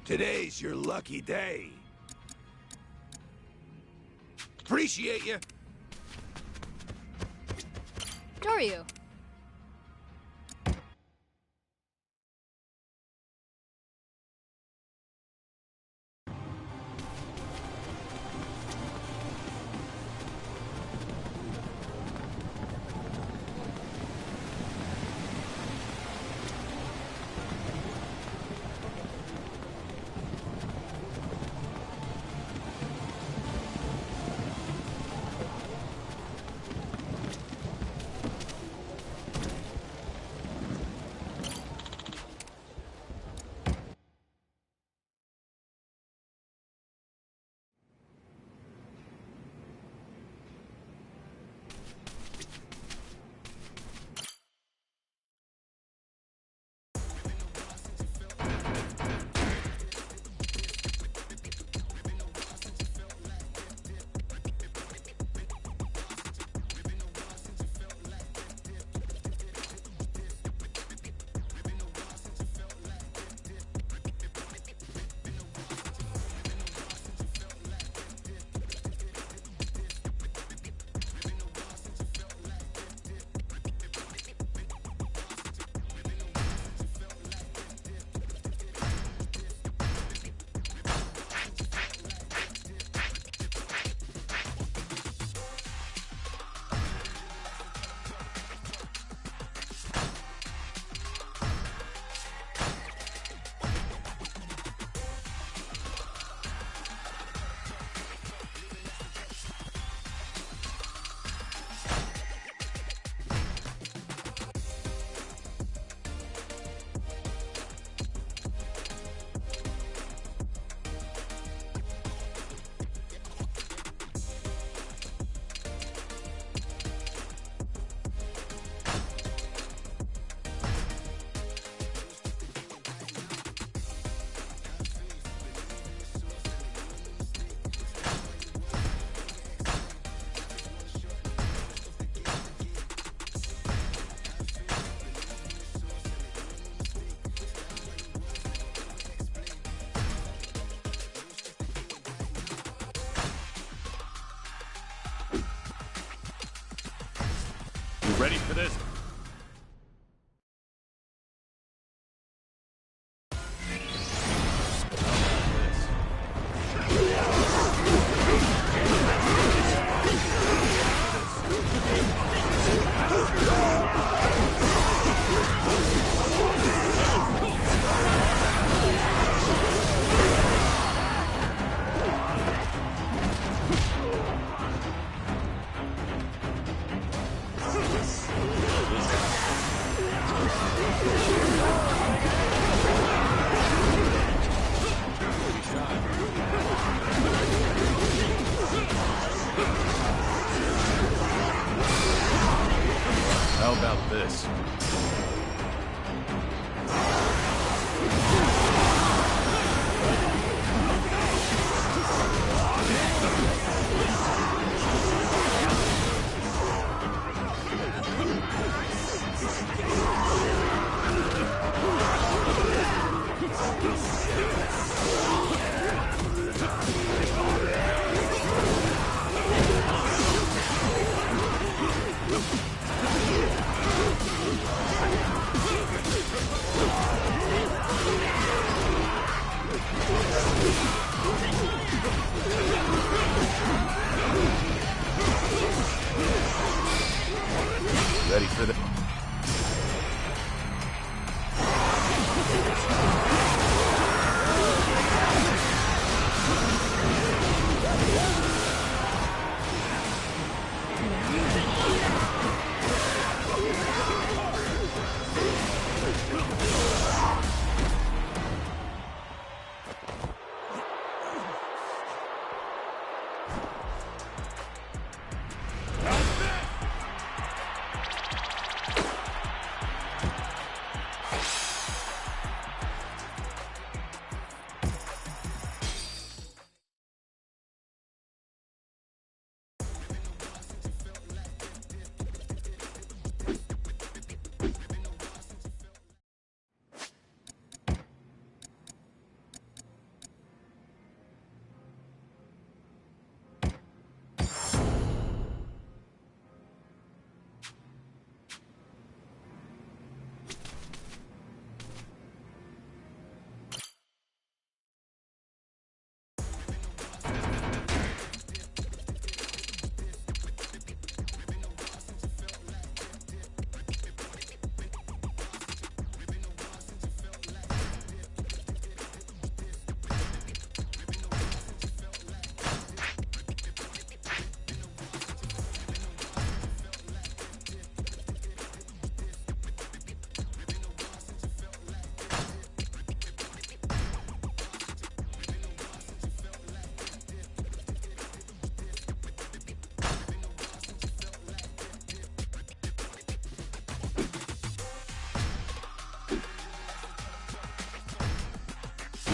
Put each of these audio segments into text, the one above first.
Today's your lucky day. Appreciate you. Doryu. Ready for this?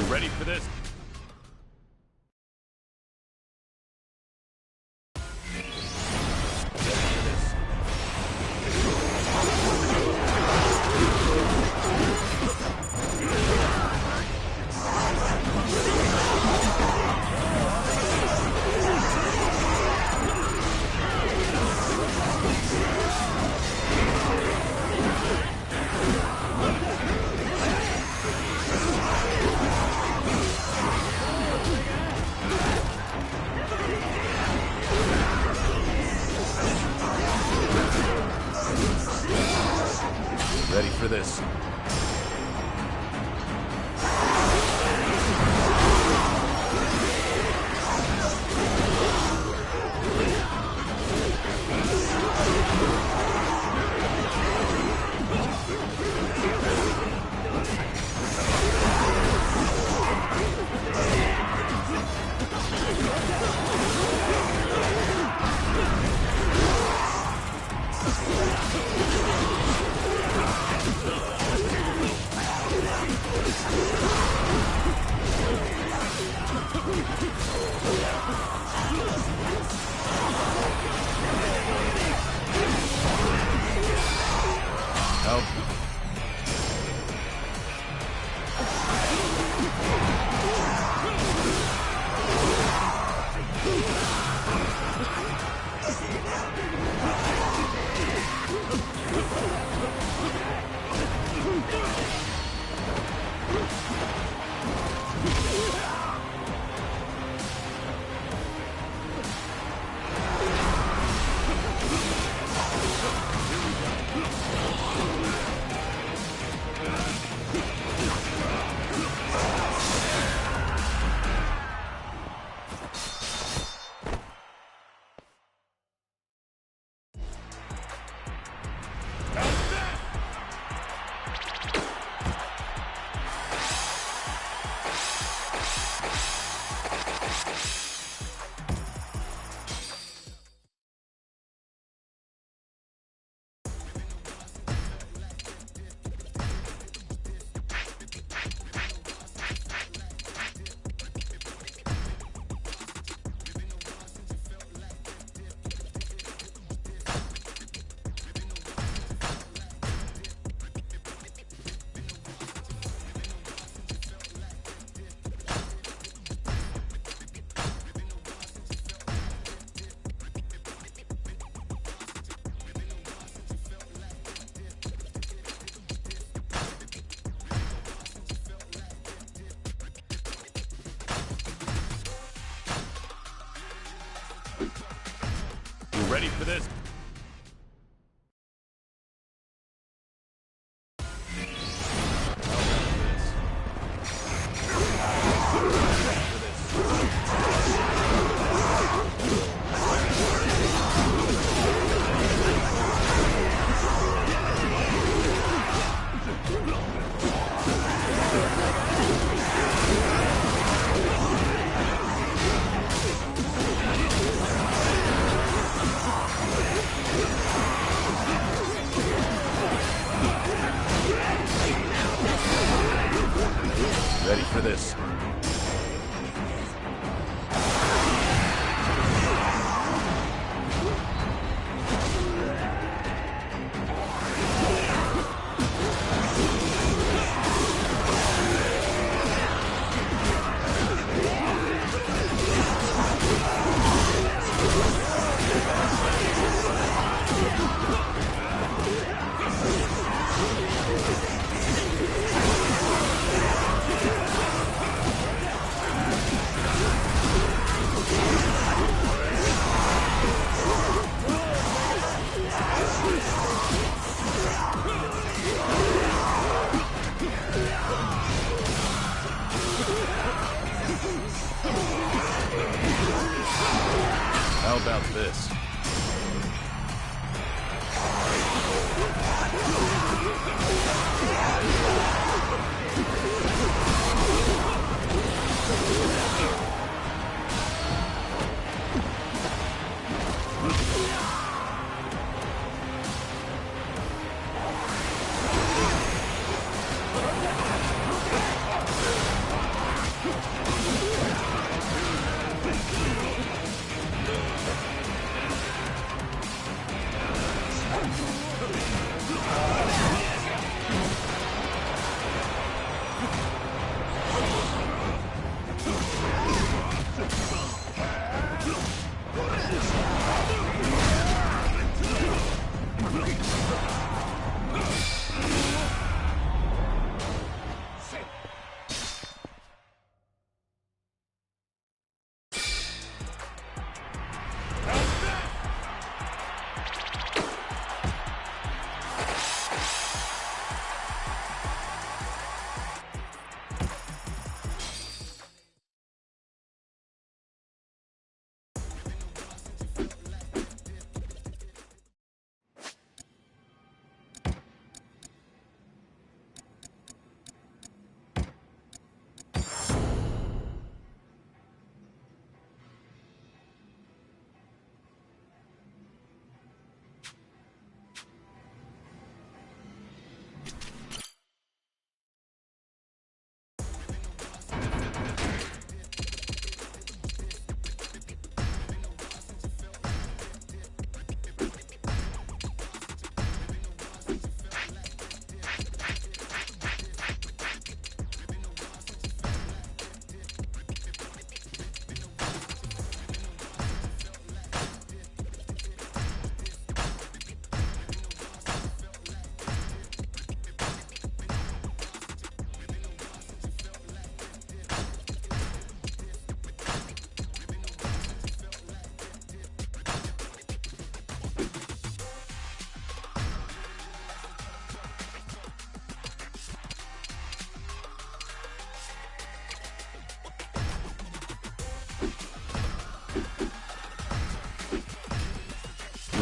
Ready for this? Ready for this? Ready for this? Ready for this?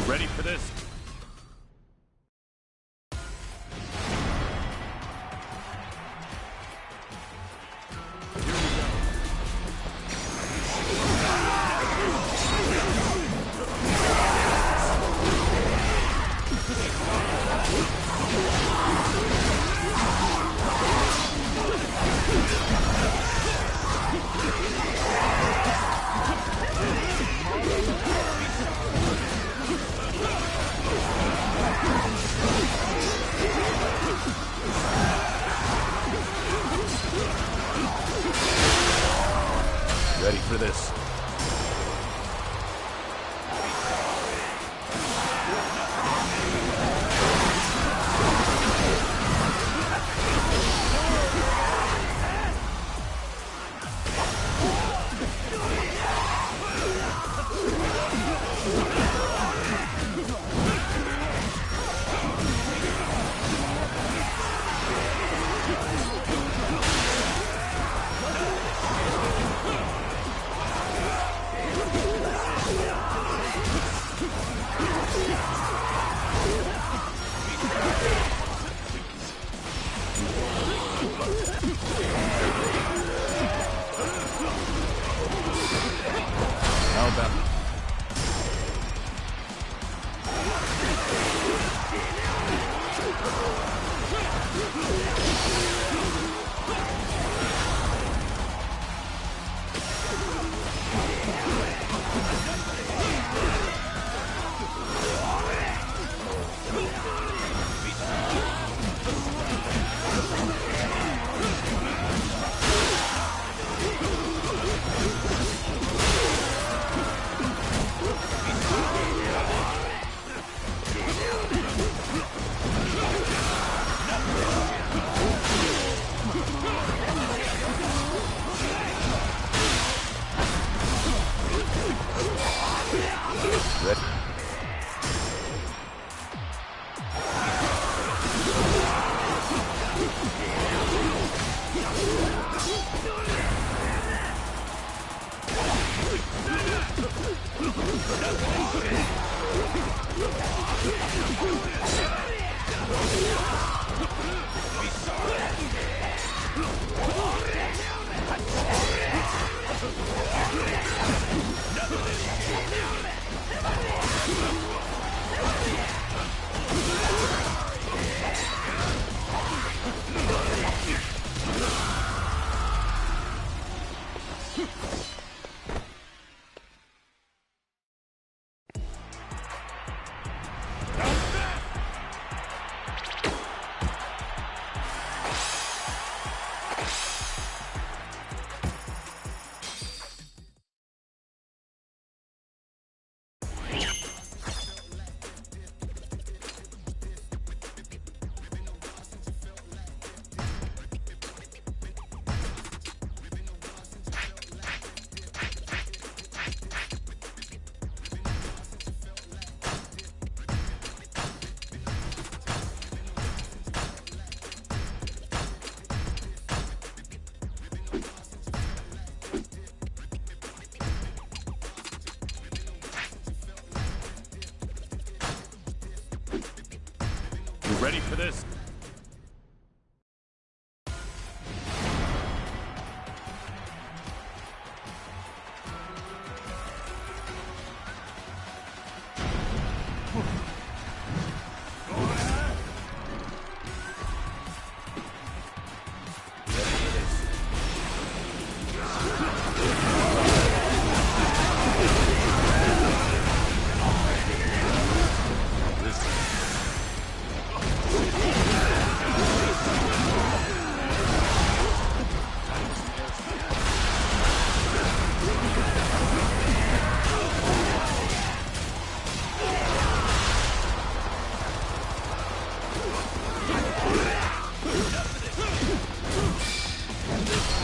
ready for this? Ready for this? How about ready? You ready for this?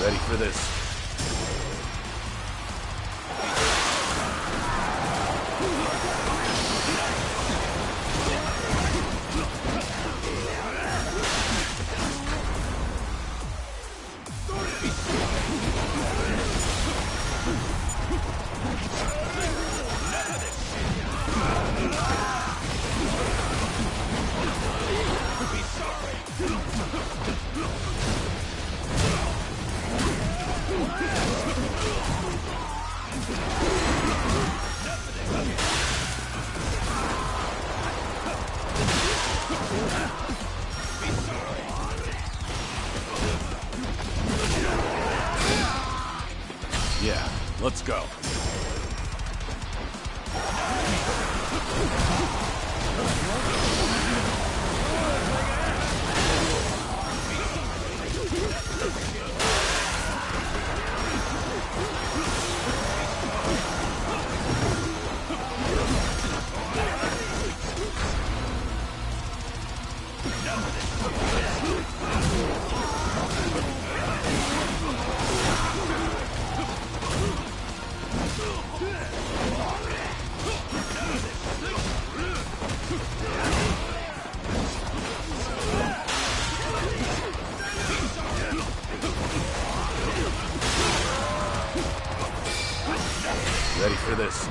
Ready for this? Let's go. Ready for this?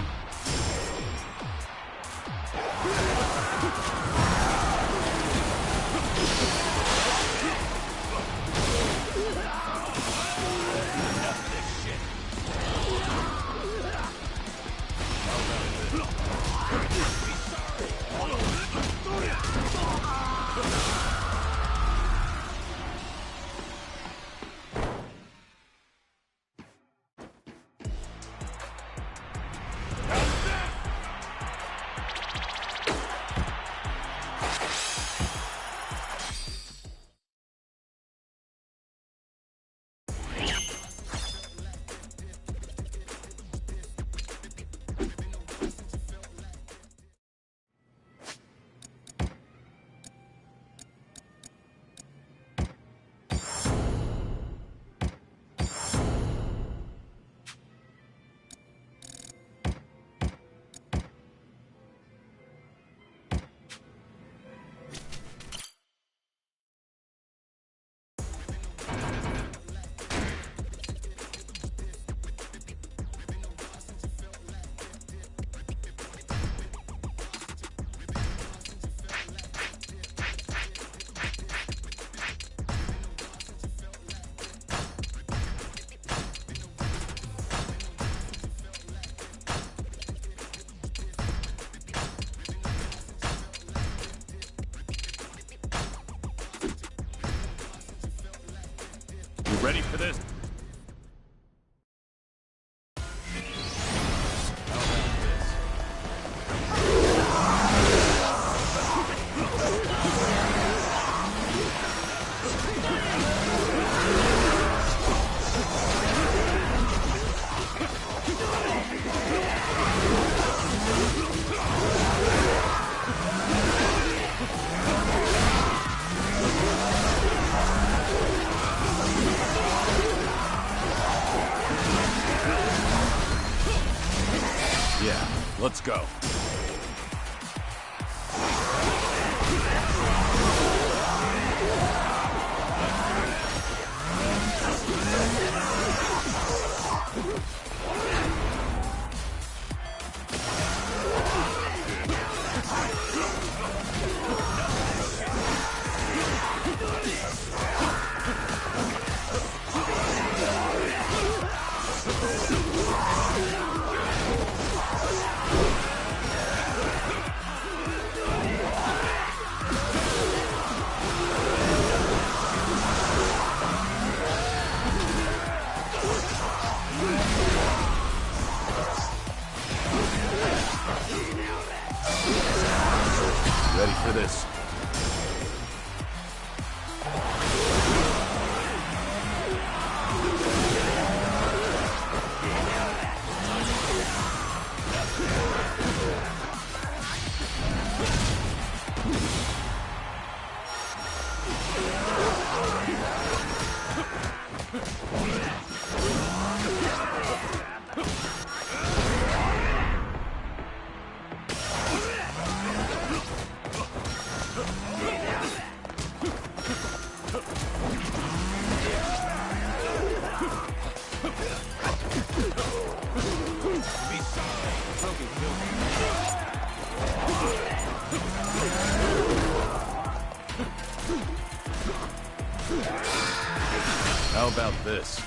Ready for this? Yeah, let's go. Ready for this? How about this?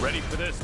Ready for this?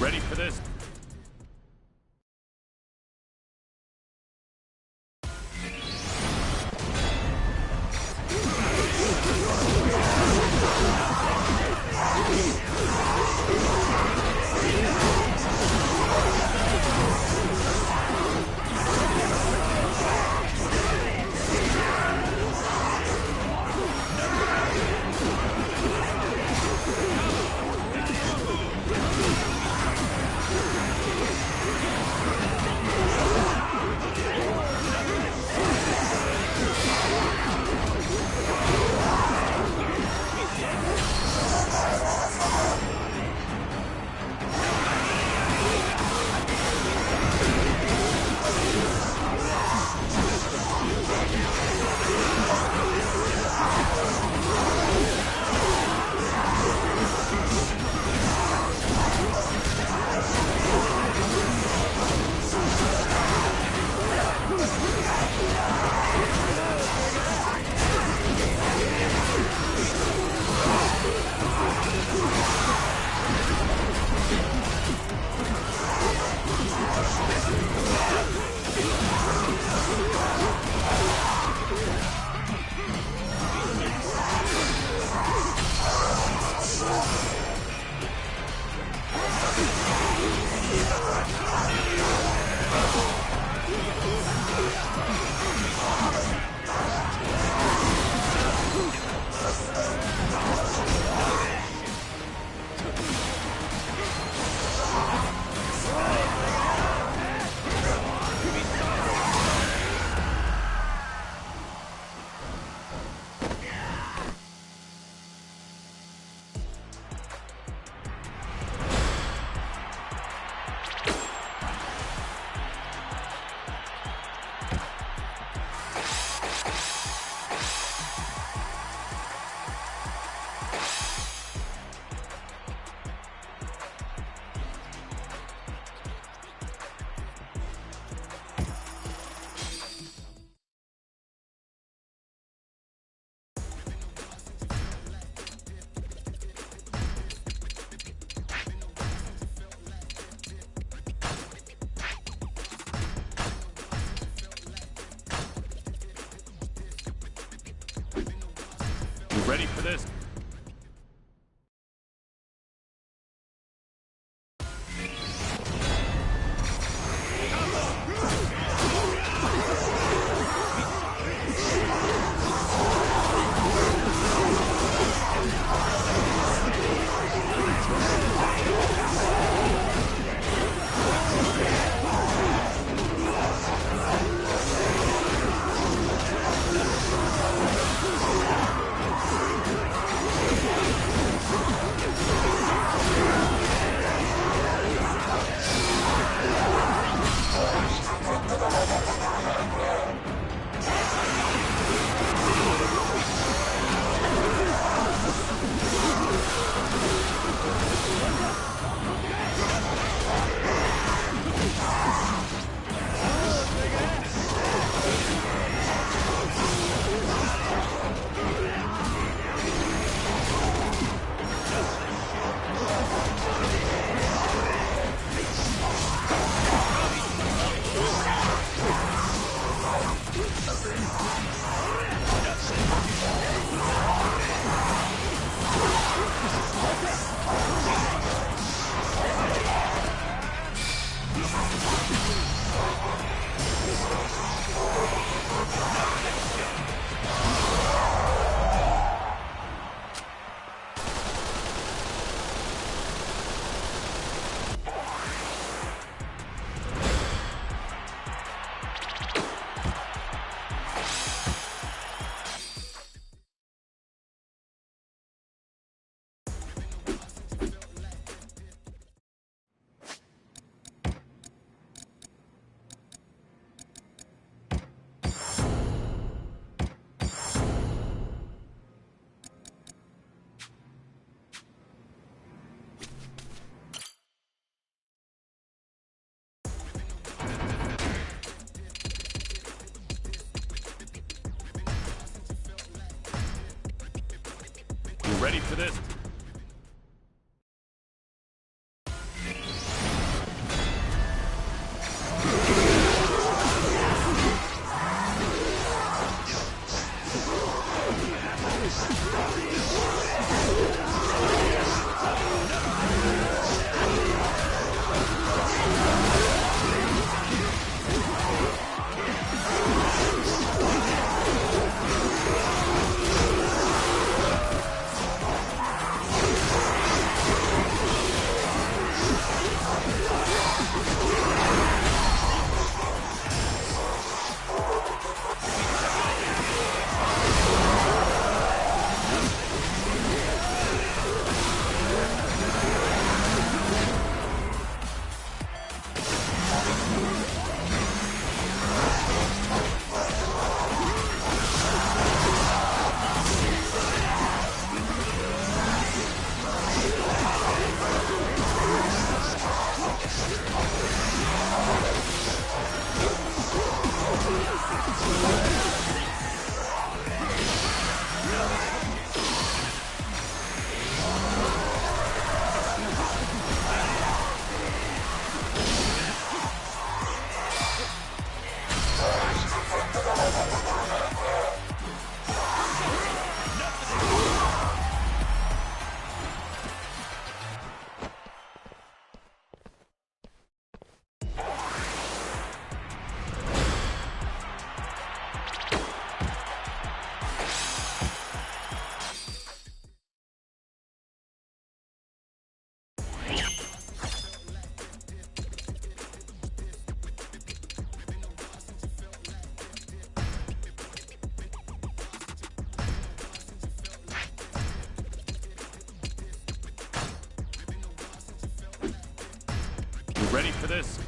ready for this? Ready for this? Ready for this? ready for this?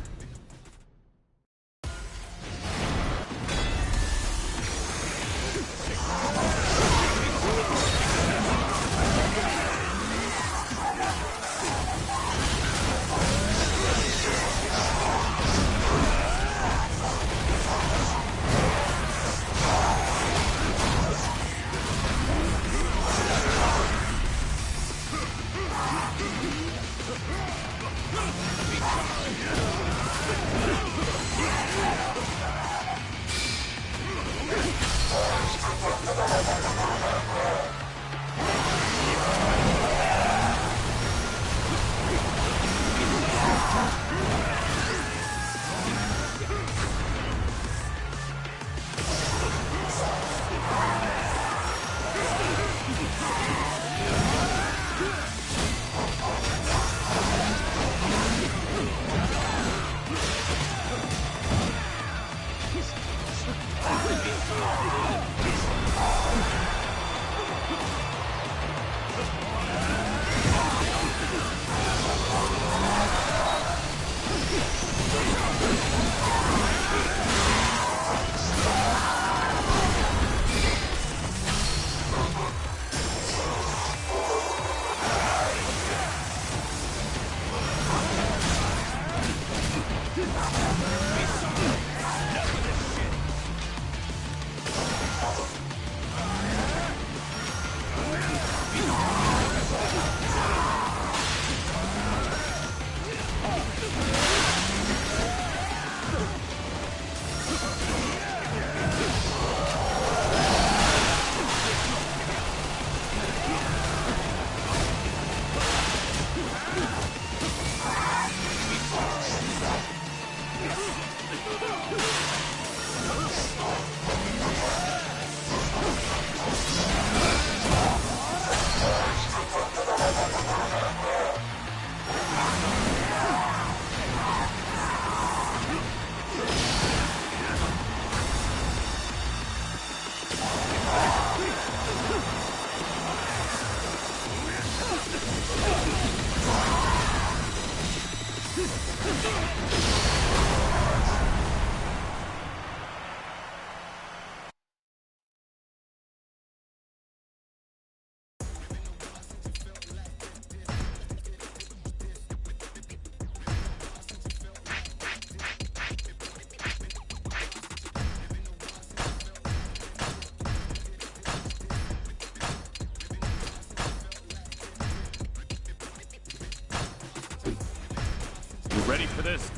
Ready for this?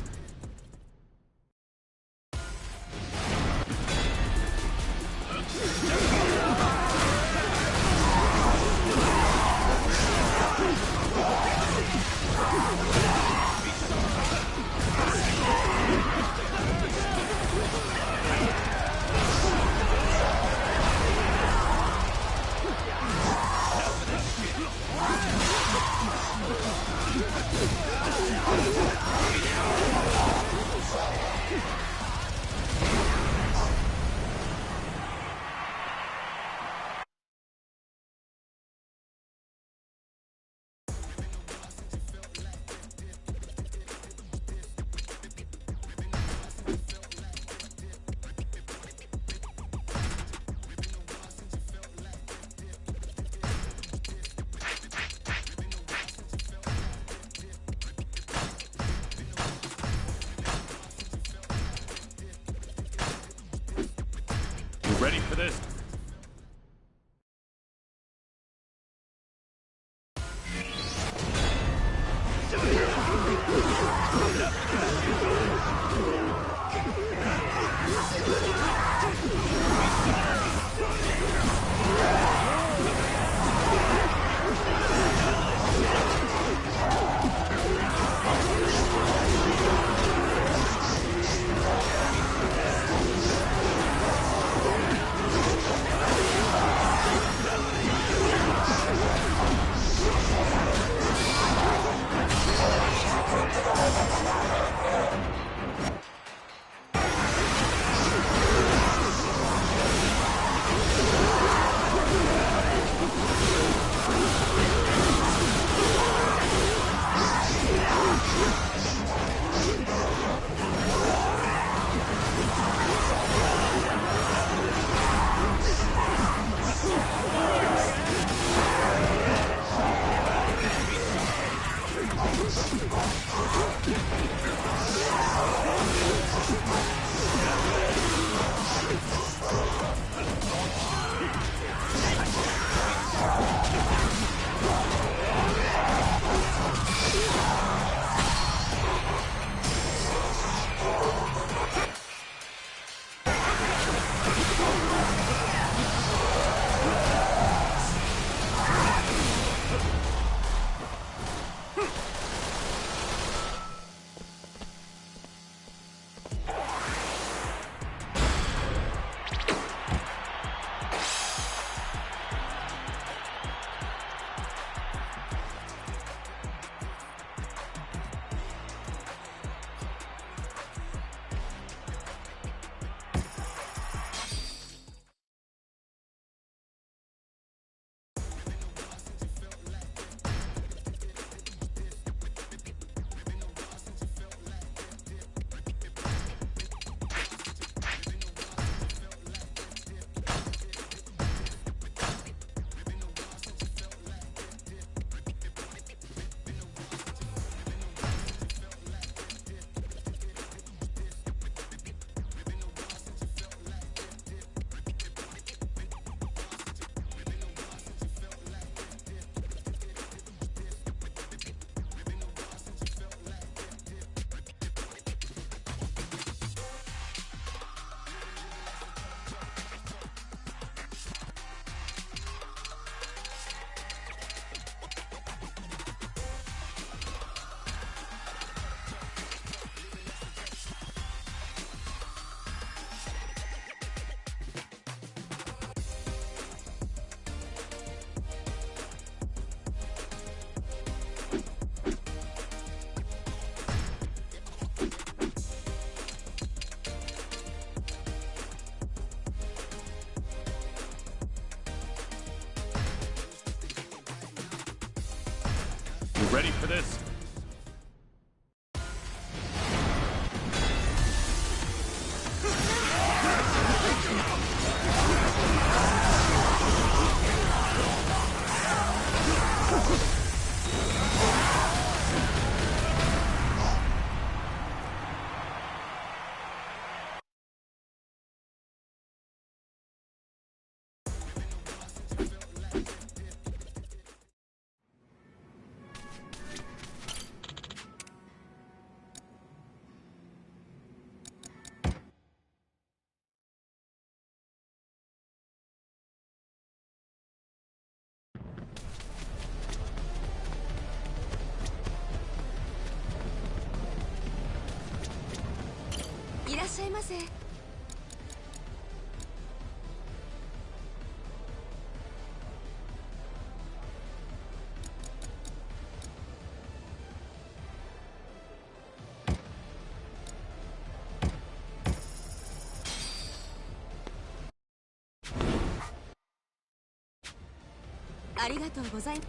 Ready for this? You ready for this?いらっしゃいませ。ありがとうございます。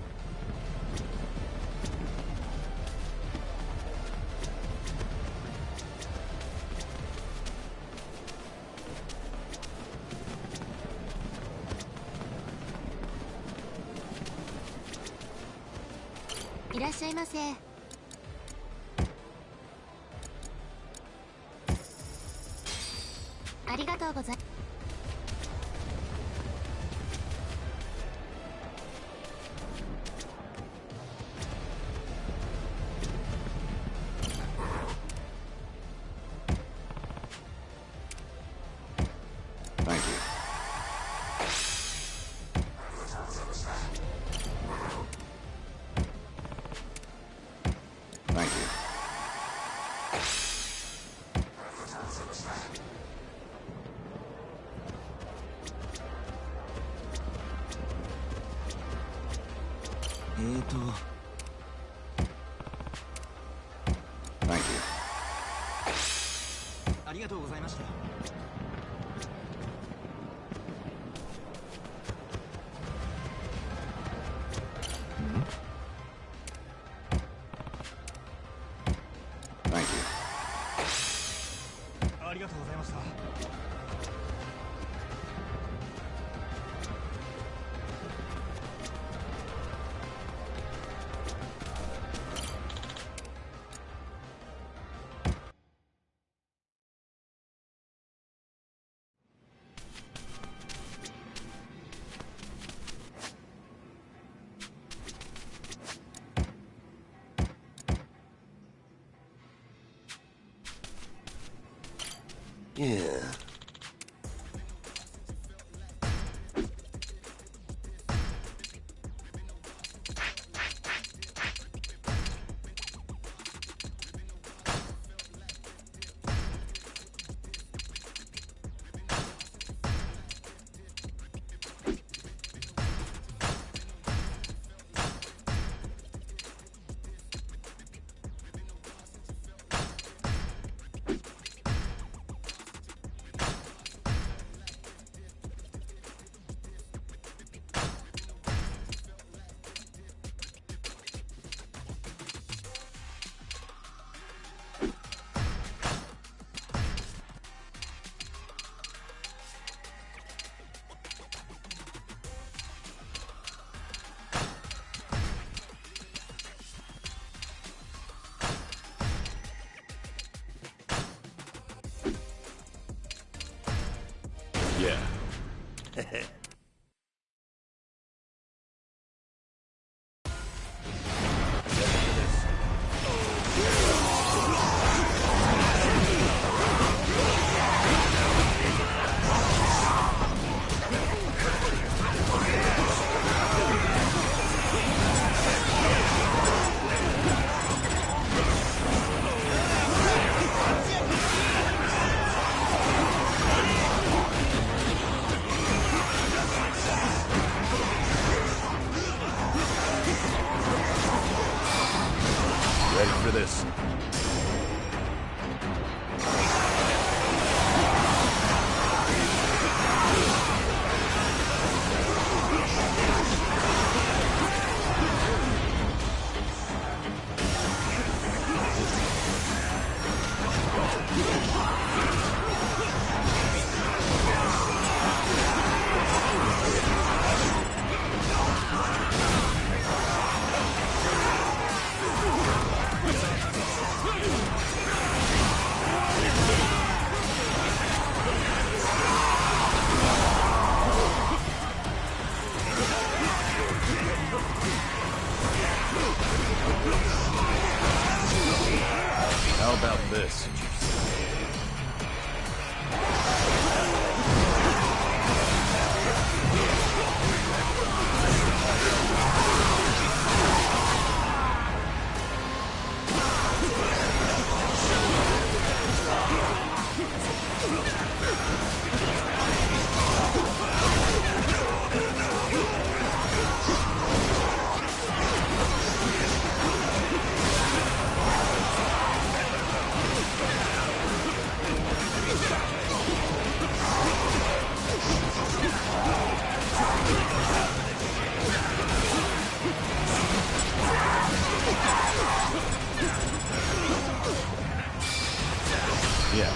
いらっしゃいませ。ありがとうございます。ありがとうございました。ありがとうございました。Yeah. Yeah. Ready for this. about this? Yeah.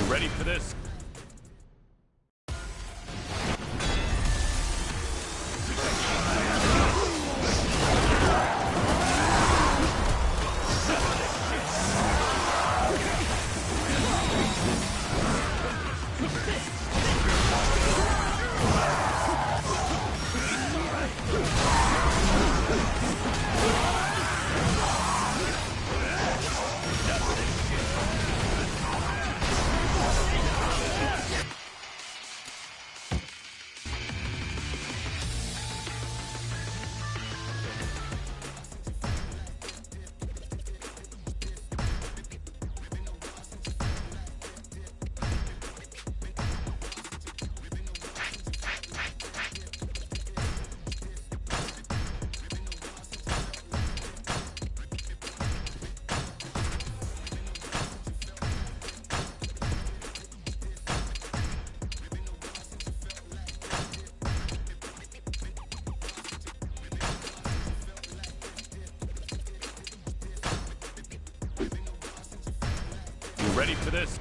Ready for this? Ready for this?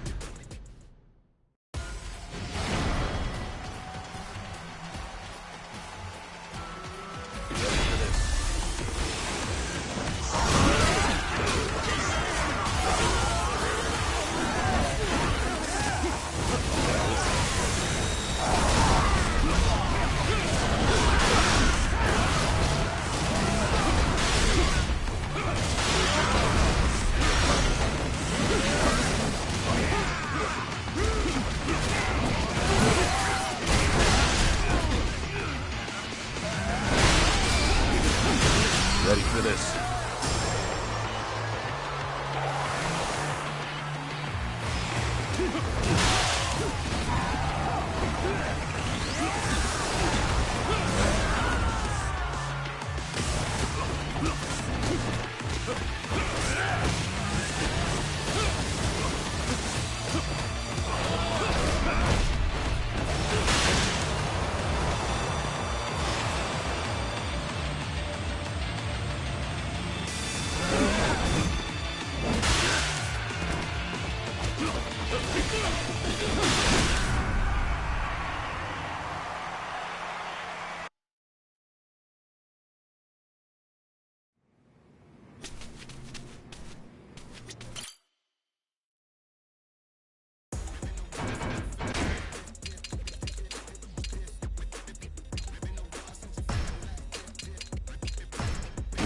Ready for this?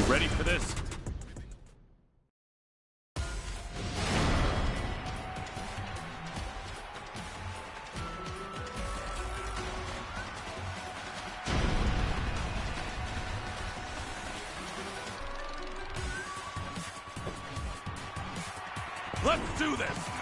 ready for this? Let's do this!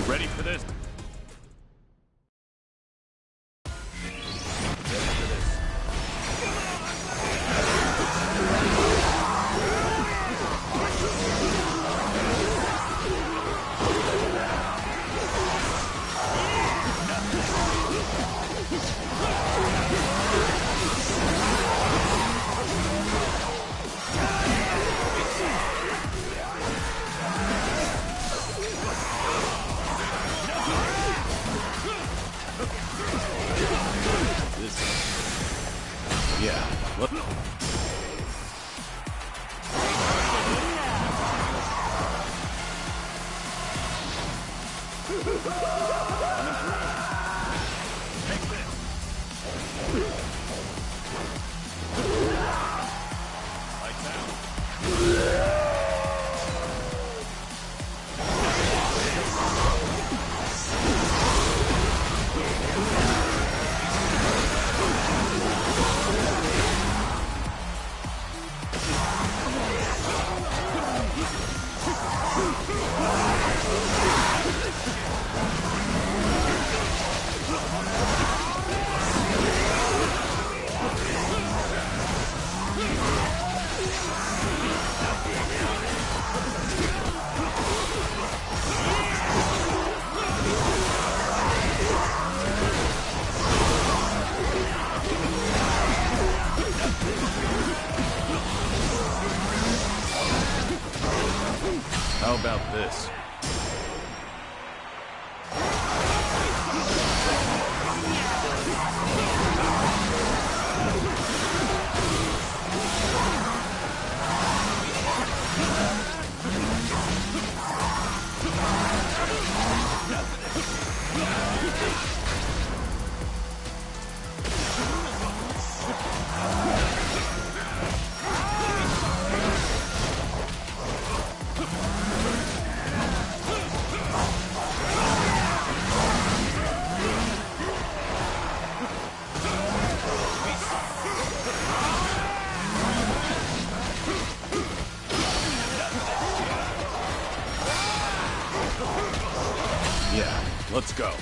ready for this? Yeah, look. How about this? Yeah, let's go.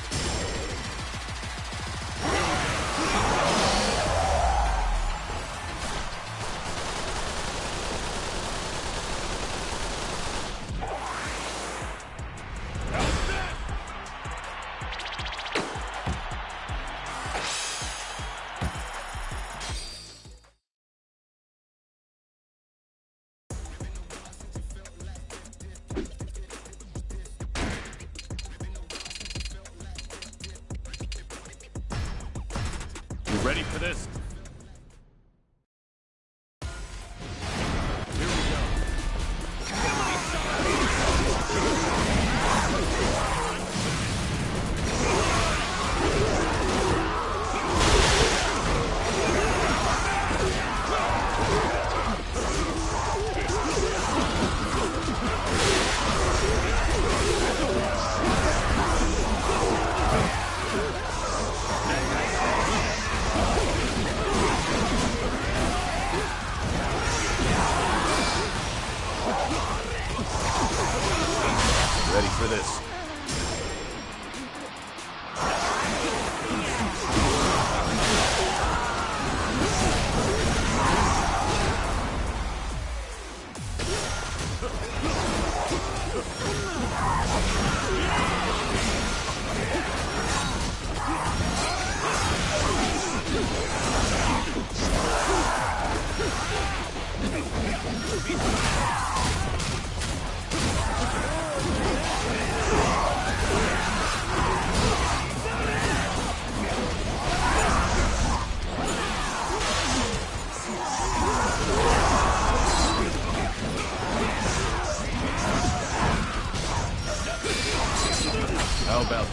You ready for this? Here we go. Ready for this? How about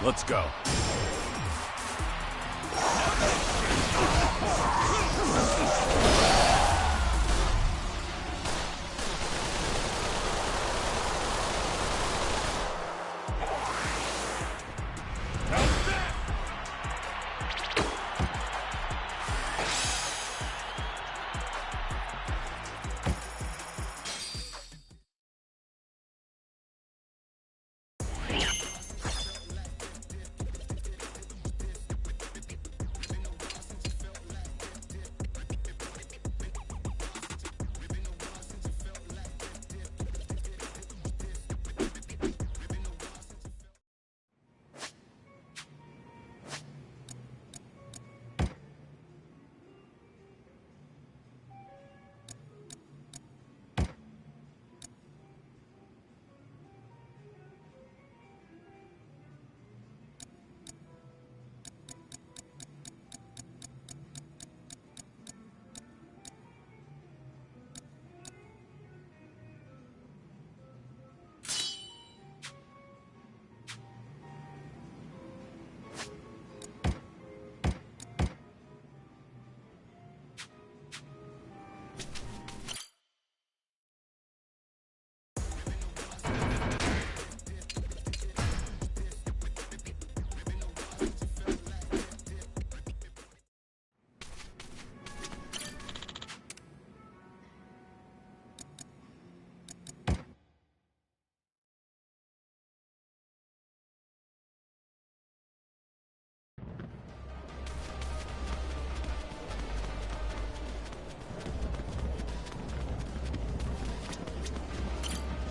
Let's go.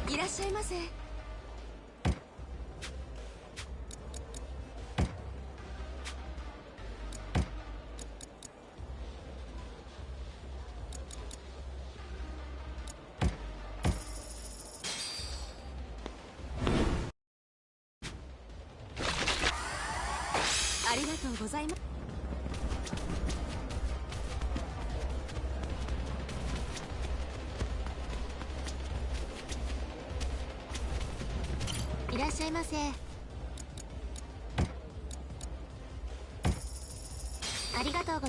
いらっしゃいませ。ありがとうございます。いらっしゃいませ。ありがとうご。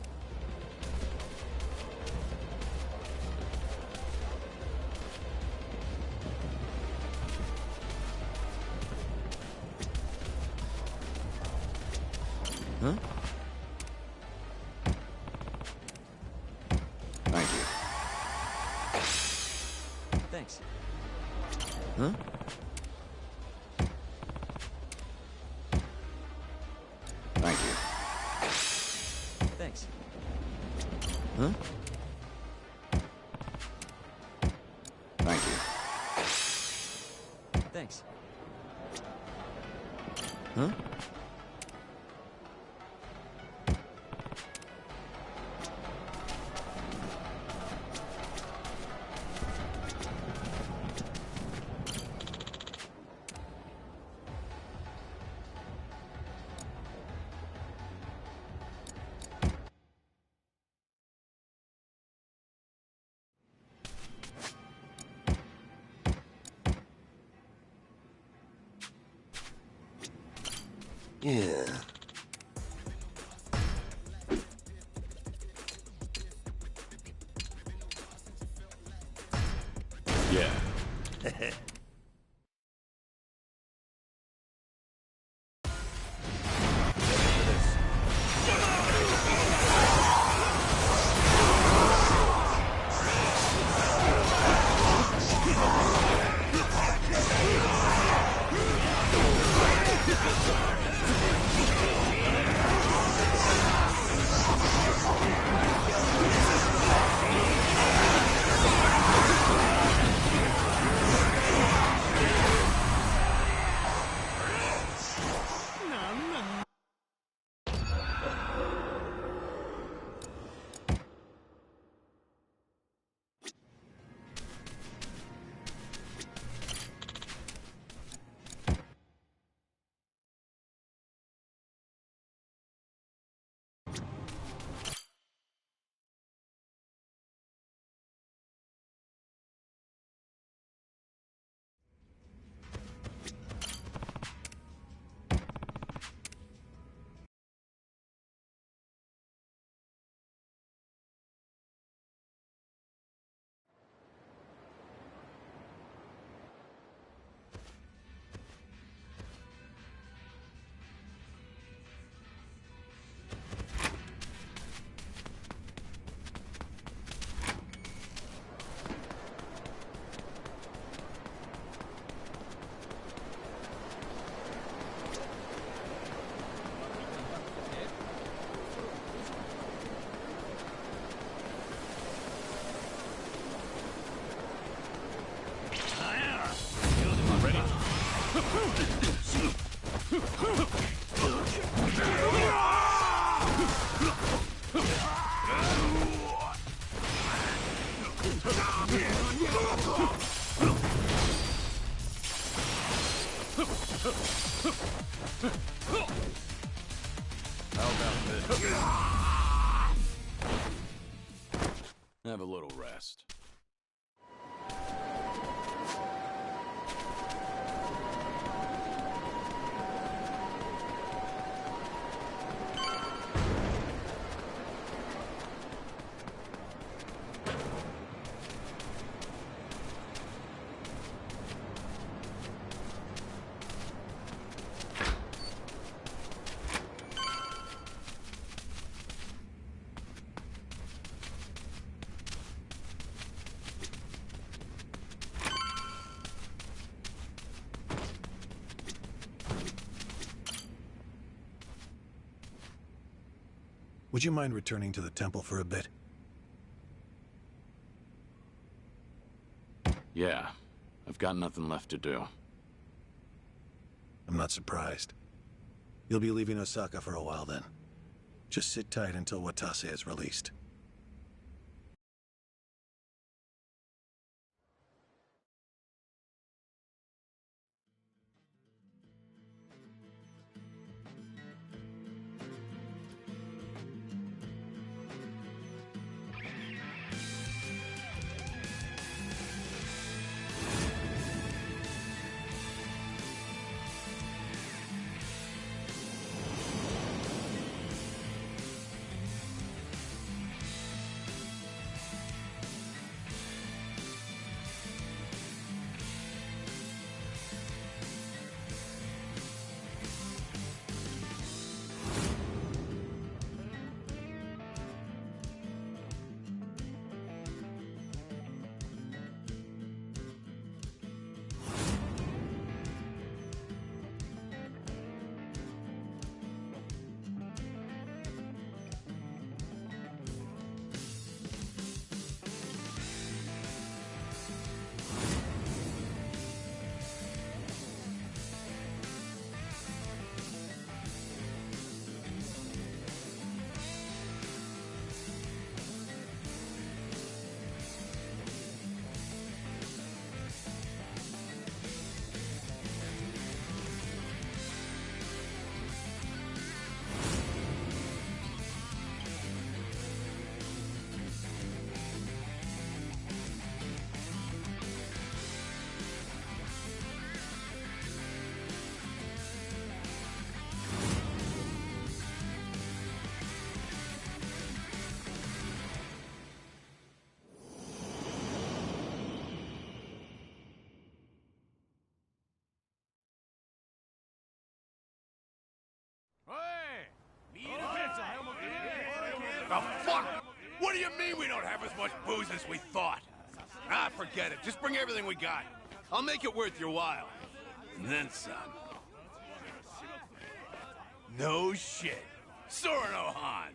Huh? Thank you. Thanks. Huh? Thank you. Thanks. Huh? Thank you. Thanks. Huh? Yeah. Yeah. How about this? Have a little rest. Would you mind returning to the temple for a bit? Yeah, I've got nothing left to do. I'm not surprised. You'll be leaving Osaka for a while then. Just sit tight until Watase is released. The fuck? What do you mean we don't have as much booze as we thought? Ah, forget it. Just bring everything we got. I'll make it worth your while. And then some. No shit. Soren Ohan.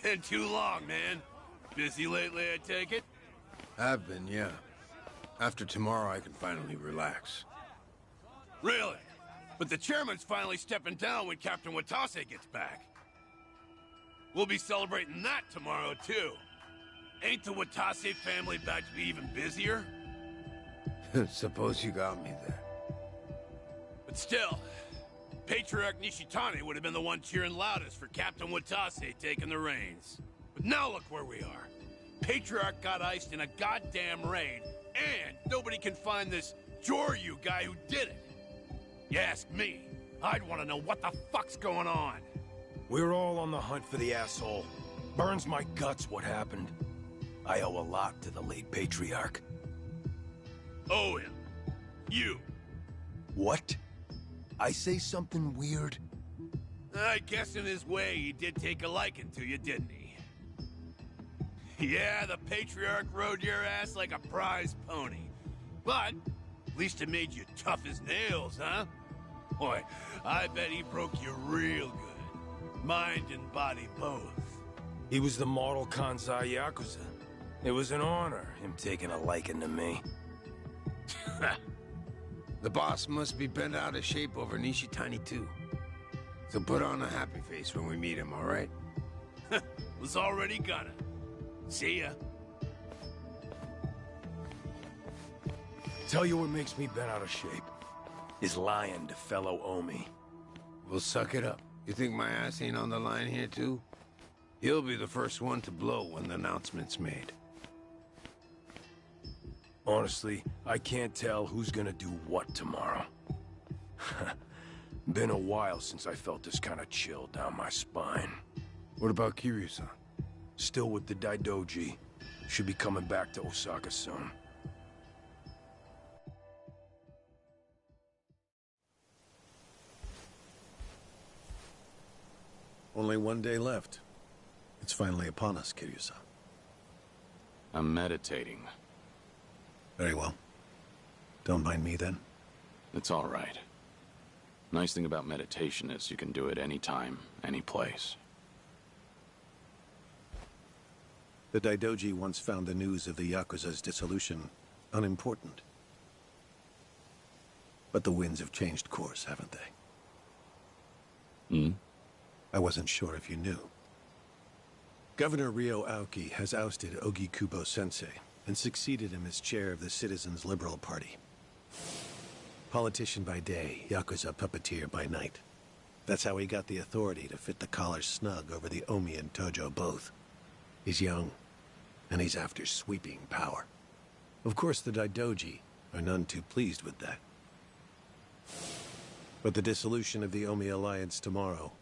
Been too long, man. Busy lately, I take it? I've been, yeah. After tomorrow, I can finally relax. Really? But the chairman's finally stepping down when Captain Watase gets back. We'll be celebrating that tomorrow, too. Ain't the Watase family about to be even busier? Suppose you got me there. But still, Patriarch Nishitani would have been the one cheering loudest for Captain Watase taking the reins. But now look where we are. Patriarch got iced in a goddamn raid, and nobody can find this Joryu guy who did it. You ask me, I'd want to know what the fuck's going on. We're all on the hunt for the asshole. Burns my guts what happened. I owe a lot to the late Patriarch. Owe him. You. What? I say something weird? I guess in his way he did take a liking to you, didn't he? Yeah, the Patriarch rode your ass like a prize pony. But, at least it made you tough as nails, huh? Boy, I bet he broke you real good. Mind and body both. He was the model Kansai Yakuza. It was an honor, him taking a liking to me. The boss must be bent out of shape over Nishitani, too. So put on a happy face when we meet him, all right? Was already gonna. See ya. Tell you what makes me bent out of shape. Is lying to fellow Omi. We'll suck it up. You think my ass ain't on the line here, too? You'll be the first one to blow when the announcement's made. Honestly, I can't tell who's gonna do what tomorrow. Been a while since I felt this kind of chill down my spine. What about Kiryu-san? Still with the Daidoji. Should be coming back to Osaka soon. Only one day left. It's finally upon us, Kiryu-san. I'm meditating. Very well. Don't mind me, then. It's all right. Nice thing about meditation is you can do it anytime, any place. The Daidoji once found the news of the Yakuza's dissolution unimportant. But the winds have changed course, haven't they? Hmm? I wasn't sure if you knew. Governor Ryo Aoki has ousted Ogikubo Sensei and succeeded him as chair of the Citizens' Liberal Party. Politician by day, Yakuza puppeteer by night. That's how he got the authority to fit the collar snug over the Omi and Tojo both. He's young, and he's after sweeping power. Of course, the Daidoji are none too pleased with that. But the dissolution of the Omi alliance tomorrow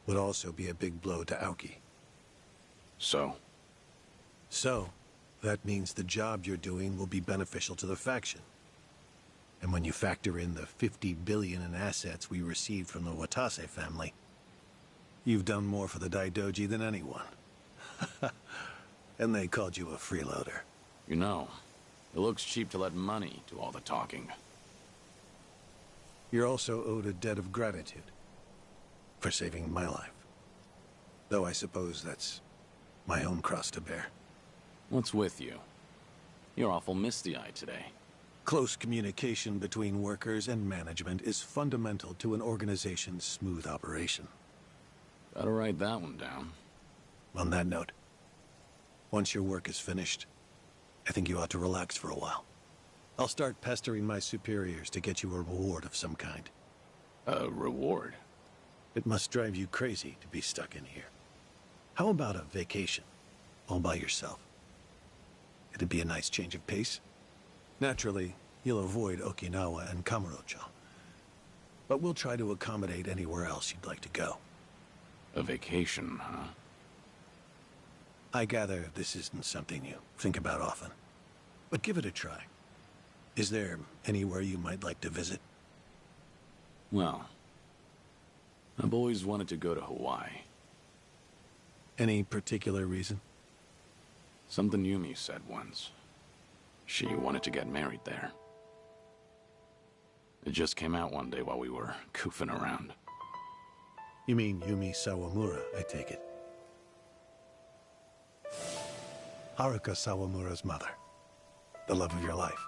would also be a big blow to Aoki. So, that means the job you're doing will be beneficial to the faction. And when you factor in the 50 billion in assets we received from the Watase family, you've done more for the Daidoji than anyone. And they called you a freeloader. you know, it looks cheap to let money do all the talking. You're also owed a debt of gratitude for saving my life. Though I suppose that's my own cross to bear. What's with you? You're awful misty-eyed today. Close communication between workers and management is fundamental to an organization's smooth operation. Better write that one down. On that note, once your work is finished, I think you ought to relax for a while. I'll start pestering my superiors to get you a reward of some kind. A reward? It must drive you crazy to be stuck in here. How about a vacation, all by yourself? It'd be a nice change of pace. Naturally, you'll avoid Okinawa and Kamurocho. But we'll try to accommodate anywhere else you'd like to go. A vacation, huh? I gather this isn't something you think about often. But give it a try. Is there anywhere you might like to visit? Well, I've always wanted to go to Hawaii. Any particular reason? Something Yumi said once. She wanted to get married there. It just came out one day while we were goofing around. You mean Yumi Sawamura, I take it. Haruka Sawamura's mother. The love of your life.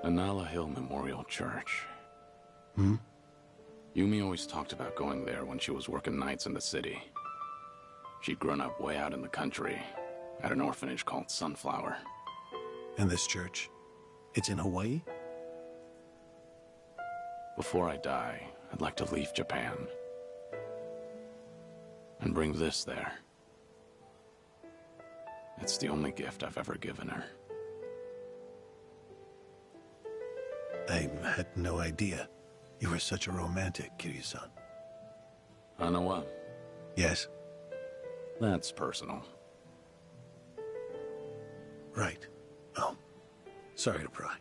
Anala Hill Memorial Church. Hmm? Yumi always talked about going there when she was working nights in the city. She'd grown up way out in the country, at an orphanage called Sunflower. And this church? It's in Hawaii? Before I die, I'd like to leave Japan. And bring this there. It's the only gift I've ever given her. I had no idea you were such a romantic, Kiryu-san. Hanawa, Yes? that's personal. Right. Oh. Sorry to pry.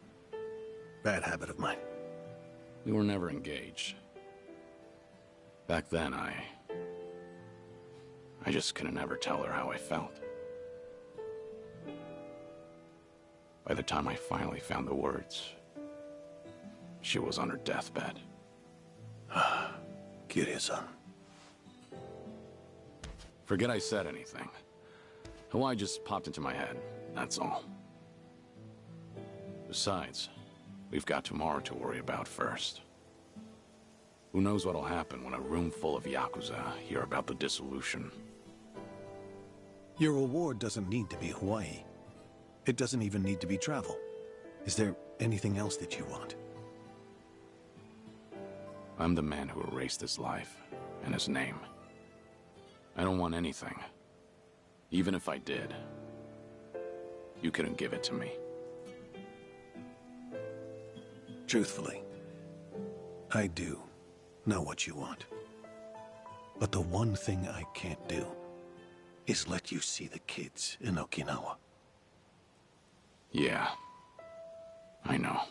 Bad habit of mine. We were never engaged. Back then, I just couldn't ever tell her how I felt. By the time I finally found the words, she was on her deathbed. Kiryu-san. Forget I said anything. Hawaii just popped into my head, that's all. Besides, we've got tomorrow to worry about first. Who knows what'll happen when a room full of Yakuza hear about the dissolution? Your reward doesn't need to be Hawaii. It doesn't even need to be travel. Is there anything else that you want? I'm the man who erased his life and his name. I don't want anything. Even if I did, you couldn't give it to me. Truthfully, I do know what you want. But the one thing I can't do is let you see the kids in Okinawa. Yeah, I know.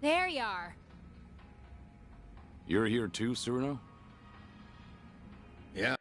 There you are. You're here too, Suruno? Yeah.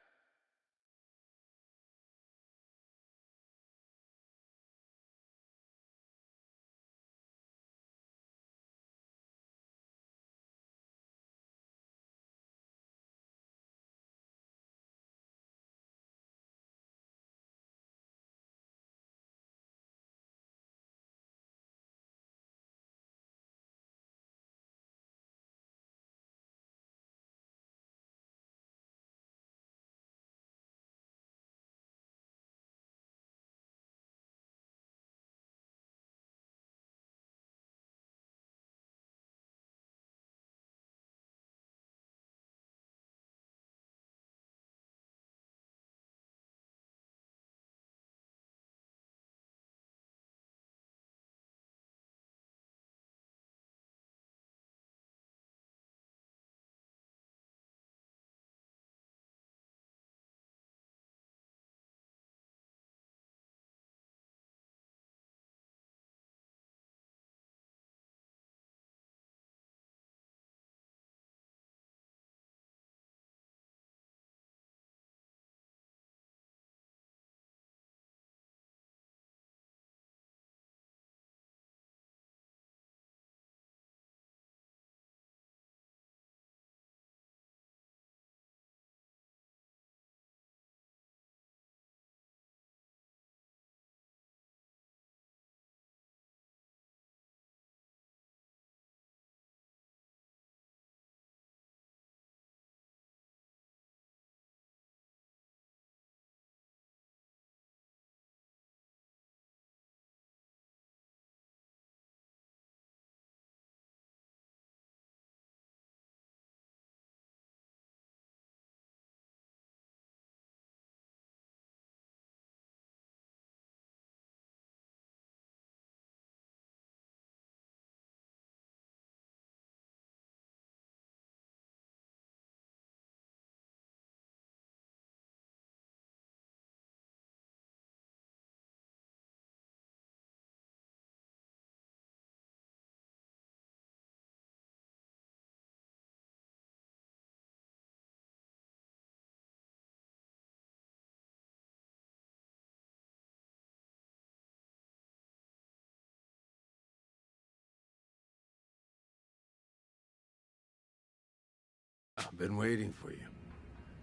I've been waiting for you.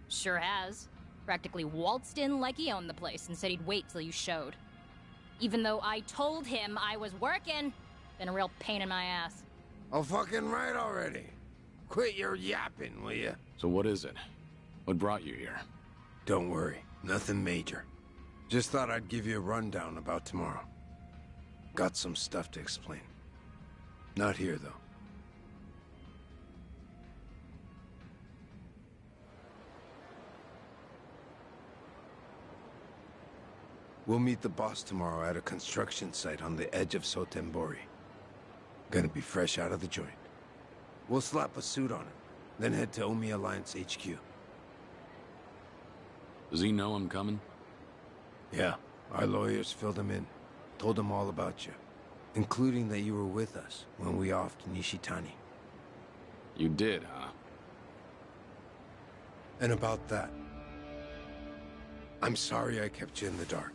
Sure has. Practically waltzed in like he owned the place and said he'd wait till you showed. Even though I told him I was working. Been a real pain in my ass. Oh, fucking right already. Quit your yapping, will ya? So what is it? What brought you here? Don't worry, nothing major. Just thought I'd give you a rundown about tomorrow. Got some stuff to explain. Not here, though. We'll meet the boss tomorrow at a construction site on the edge of Sotembori. Gonna be fresh out of the joint. We'll slap a suit on him, then head to Omi Alliance HQ. Does he know I'm coming? Yeah, our lawyers filled him in. Told him all about you. Including that you were with us when we offed Nishitani. You did, huh? And about that, I'm sorry I kept you in the dark.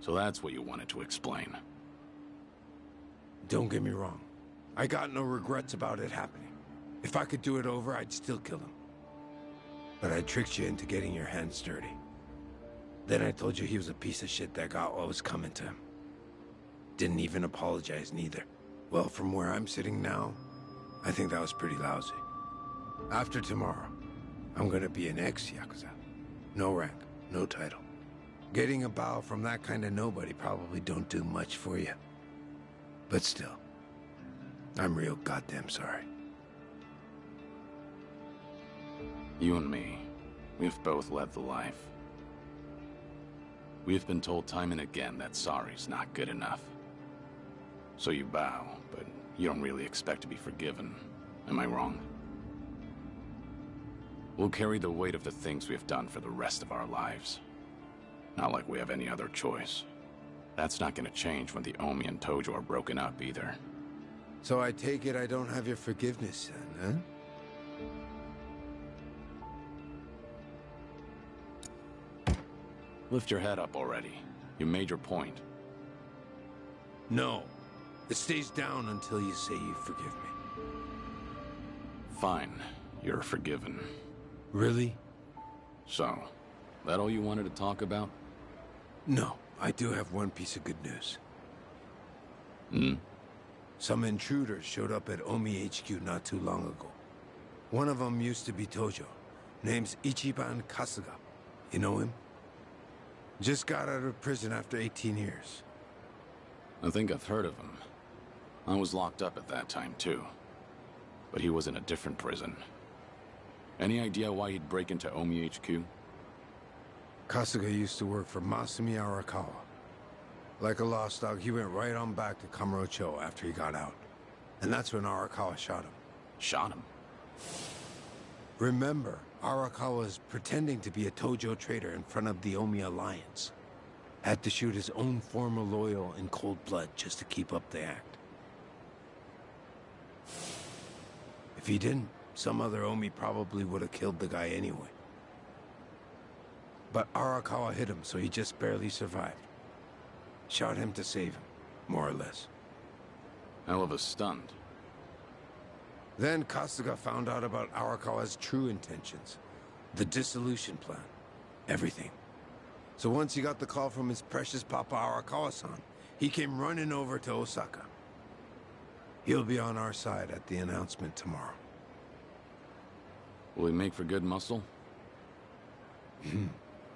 So that's what you wanted to explain. Don't get me wrong. I got no regrets about it happening. If I could do it over, I'd still kill him. But I tricked you into getting your hands dirty. Then I told you he was a piece of shit that got what was coming to him. Didn't even apologize neither. Well, from where I'm sitting now, I think that was pretty lousy. After tomorrow, I'm gonna be an ex-Yakuza. No rank, no title. Getting a bow from that kind of nobody probably don't do much for you. But still, I'm real goddamn sorry. You and me, we've both led the life. We've been told time and again that sorry's not good enough. So you bow, but you don't really expect to be forgiven. Am I wrong? We'll carry the weight of the things we've done for the rest of our lives. Not like we have any other choice. That's not gonna change when the Omi and Tojo are broken up either. So I take it I don't have your forgiveness then, huh? Lift your head up already. You made your point. No. It stays down until you say you forgive me. Fine. You're forgiven. Really? So, that all you wanted to talk about? No. I do have one piece of good news. Hmm? Some intruders showed up at Omi HQ not too long ago. One of them used to be Tojo. Name's Ichiban Kasuga. You know him? Just got out of prison after 18 years. I think I've heard of him. I was locked up at that time, too. But he was in a different prison. Any idea why he'd break into Omi HQ? Kasuga used to work for Masumi Arakawa. Like a lost dog, he went right on back to Kamurocho after he got out. And that's when Arakawa shot him. Shot him? Remember, Arakawa was pretending to be a Tojo traitor in front of the Omi Alliance. Had to shoot his own former loyal in cold blood just to keep up the act. If he didn't, some other Omi probably would have killed the guy anyway. But Arakawa hit him, so he just barely survived. Shot him to save him, more or less. Hell of a stunt. Then Kasuga found out about Arakawa's true intentions. The dissolution plan. Everything. So once he got the call from his precious Papa Arakawa-san, he came running over to Osaka. He'll be on our side at the announcement tomorrow. Will he make for good muscle?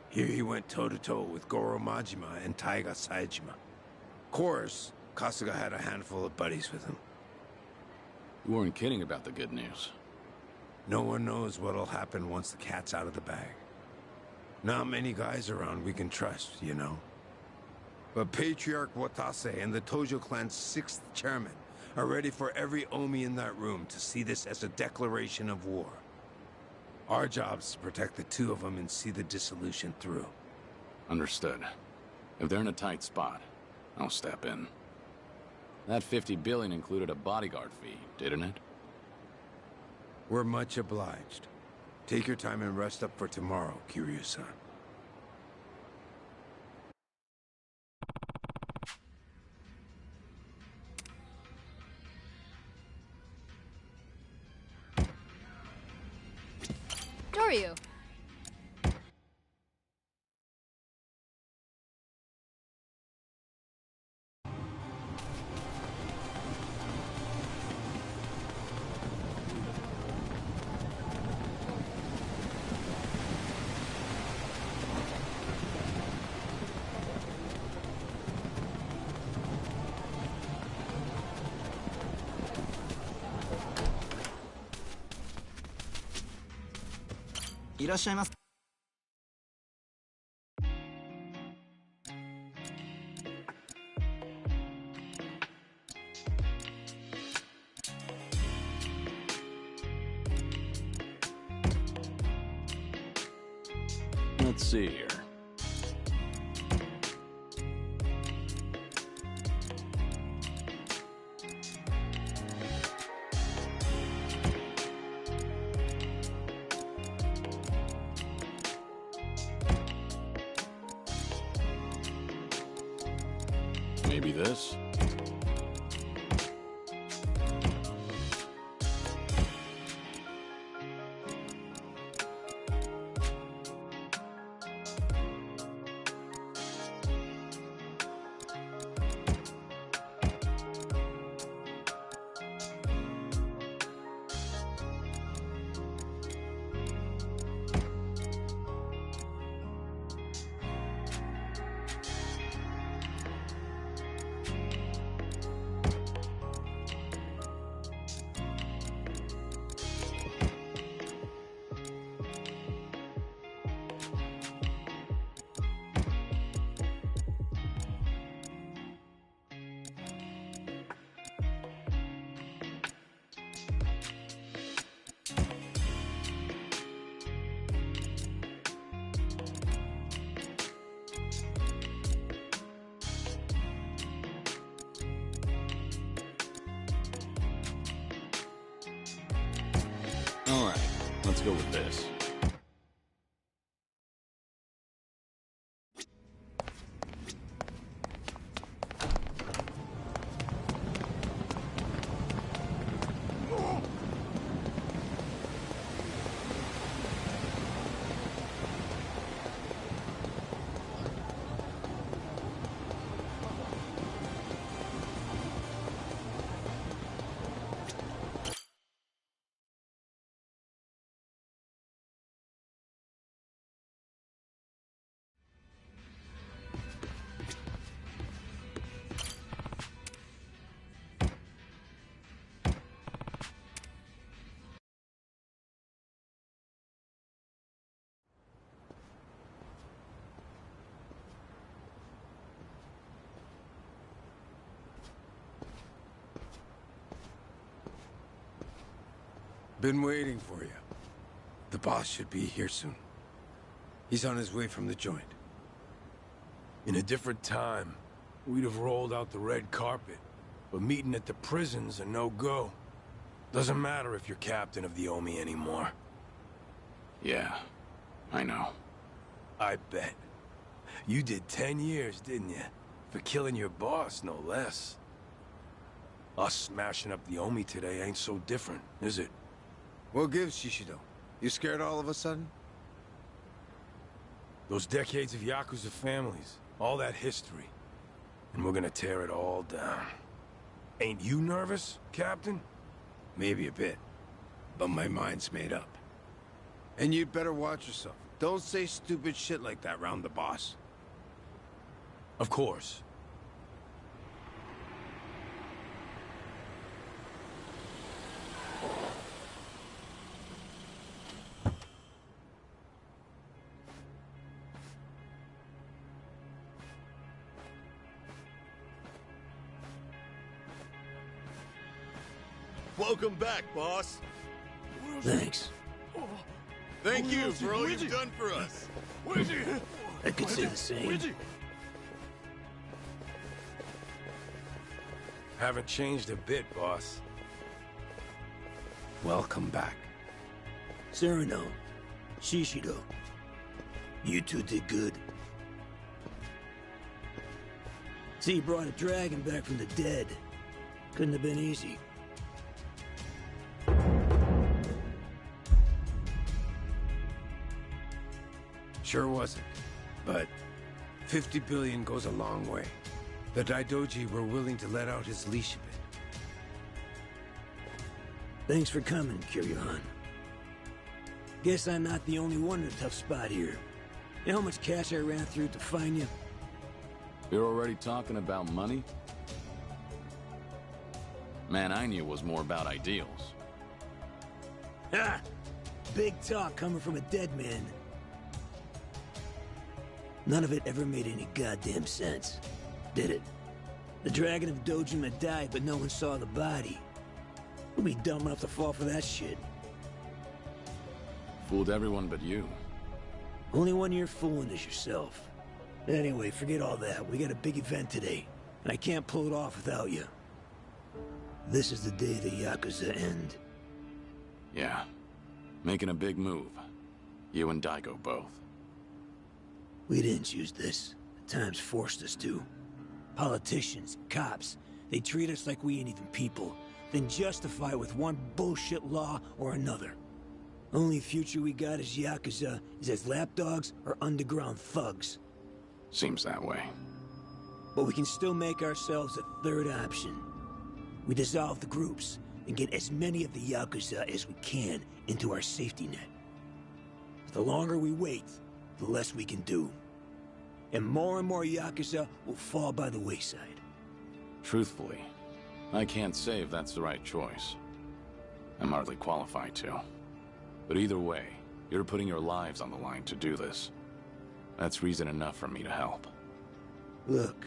Here he went toe-to-toe with Goro Majima and Taiga Saejima. Of course, Kasuga had a handful of buddies with him. You weren't kidding about the good news. No one knows what'll happen once the cat's out of the bag. Not many guys around we can trust, you know. But Patriarch Watase and the Tojo clan's 6th chairman are ready for every Omi in that room to see this as a declaration of war. Our job's to protect the two of them and see the dissolution through. Understood. If they're in a tight spot, I'll step in. That 50 billion included a bodyguard fee, didn't it? We're much obliged. Take your time and rest up for tomorrow, Kiryu-san. Doryu, いらっしゃいませ。Let's see here. Maybe this? All right, let's go with this. Been waiting for you. The boss should be here soon. He's on his way from the joint. In a different time, we'd have rolled out the red carpet. But meeting at the prison's a no-go. Doesn't matter if you're captain of the Omi anymore. Yeah, I know. I bet. You did 10 years, didn't you? For killing your boss, no less. Us smashing up the Omi today ain't so different, is it? What gives, Shishido? You scared all of a sudden? Those decades of Yakuza families, all that history. And we're gonna tear it all down. Ain't you nervous, Captain? Maybe a bit. But my mind's made up. And you'd better watch yourself. Don't say stupid shit like that round the boss. Of course. Welcome back, boss. Thanks. Thank you for all you've done for us. I could say the same. Haven't changed a bit, boss. Welcome back. Sereno, Shishido, you two did good. See, you brought a dragon back from the dead. Couldn't have been easy. Sure wasn't. But 50 billion goes a long way. The Daidoji were willing to let out his leash a bit. Thanks for coming, Kiryu-han. Guess I'm not the only one in a tough spot here. You know how much cash I ran through to find you? You're already talking about money? Man, I knew it was more about ideals. Ha! big talk coming from a dead man. None of it ever made any goddamn sense, did it? The Dragon of Dojima died, but no one saw the body. Who'd be dumb enough to fall for that shit? Fooled everyone but you. Only one you're fooling is yourself. Anyway, forget all that. We got a big event today, and I can't pull it off without you. This is the day the Yakuza end. Yeah. Making a big move. You and Daigo both. We didn't choose this. The times forced us to. Politicians, cops, they treat us like we ain't even people, then justify it with one bullshit law or another. Only future we got as Yakuza is as lapdogs or underground thugs. Seems that way. But we can still make ourselves a third option. We dissolve the groups and get as many of the Yakuza as we can into our safety net. The longer we wait, the less we can do. And more Yakuza will fall by the wayside. Truthfully, I can't say if that's the right choice. I'm hardly qualified to. But either way, you're putting your lives on the line to do this. That's reason enough for me to help. Look,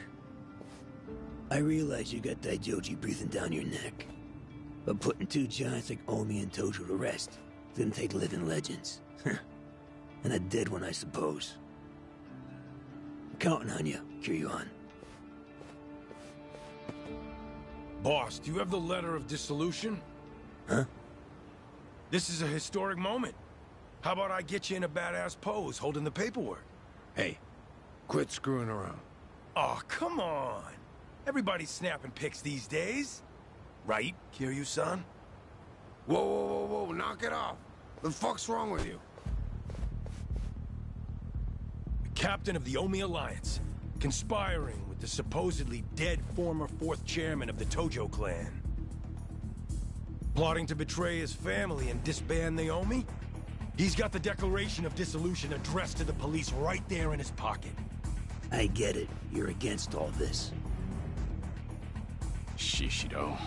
I realize you got Daijoji breathing down your neck. But putting two giants like Omi and Tojo to rest didn't take living legends. And a dead one, I suppose. I'm counting on you, Kiryu-han. Boss, do you have the letter of dissolution? Huh? This is a historic moment. How about I get you in a badass pose holding the paperwork? Hey, quit screwing around. Oh, come on. Everybody's snapping pics these days. Right, Kiryu-san? Whoa, knock it off. The fuck's wrong with you? The captain of the Omi Alliance, conspiring with the supposedly dead former 4th chairman of the Tojo clan. Plotting to betray his family and disband the Omi? He's got the declaration of dissolution addressed to the police right there in his pocket. I get it. You're against all this. Shishido.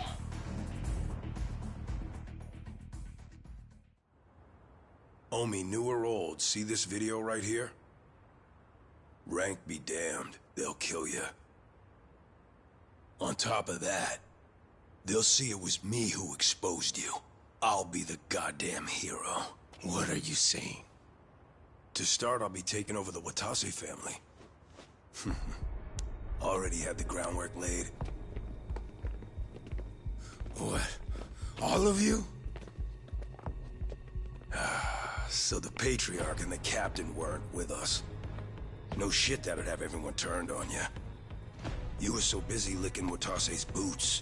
Omi, new or old, see this video right here? Rank be damned, they'll kill you. On top of that, they'll see it was me who exposed you. I'll be the goddamn hero. What are you saying? To start, I'll be taking over the Watase family. Already had the groundwork laid. What? All of you? So the Patriarch and the Captain weren't with us. No shit that'd have everyone turned on you. You were so busy licking Watase's boots,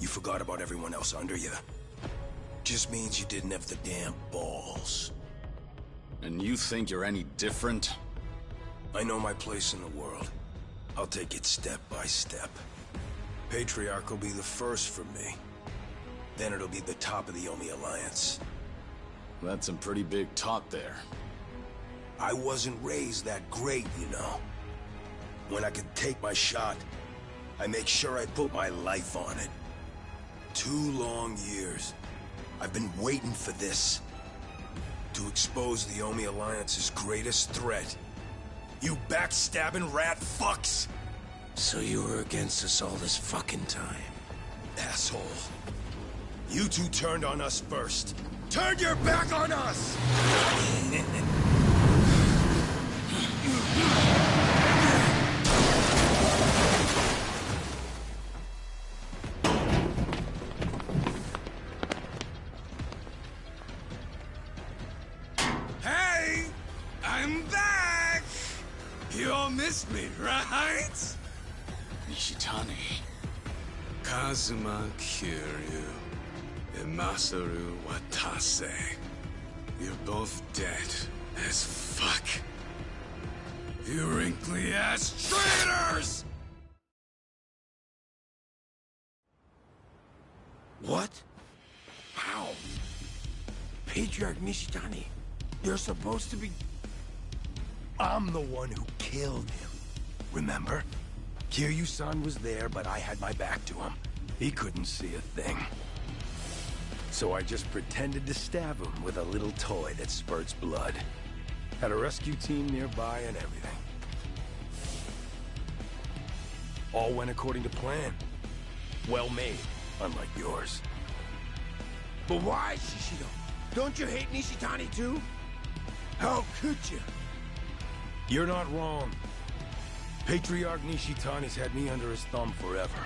you forgot about everyone else under you. Just means you didn't have the damn balls. And you think you're any different? I know my place in the world. I'll take it step by step. Patriarch will be the first for me. Then it'll be the top of the Omi Alliance. That's some pretty big talk there. I wasn't raised that great, you know. When I could take my shot, I make sure I put my life on it. 2 long years. I've been waiting for this. To expose the Omi Alliance's greatest threat. You backstabbing rat fucks! So you were against us all this fucking time. Asshole. You two turned on us first. Turned your back on us! Hey! I'm back! You all missed me, right? Nishitani. Kazuma Kiryu and Masaru Watase. You're both dead as fuck. You wrinkly ass traitors! What? How? Patriarch Nishitani, you're supposed to be... I'm the one who killed him. Remember? Kiryu-san was there, but I had my back to him. He couldn't see a thing. So I just pretended to stab him with a little toy that spurts blood. Had a rescue team nearby and everything. All went according to plan. Well made, unlike yours. But why, Shishido? Don't you hate Nishitani too? How could you? You're not wrong. Patriarch Nishitani's had me under his thumb forever.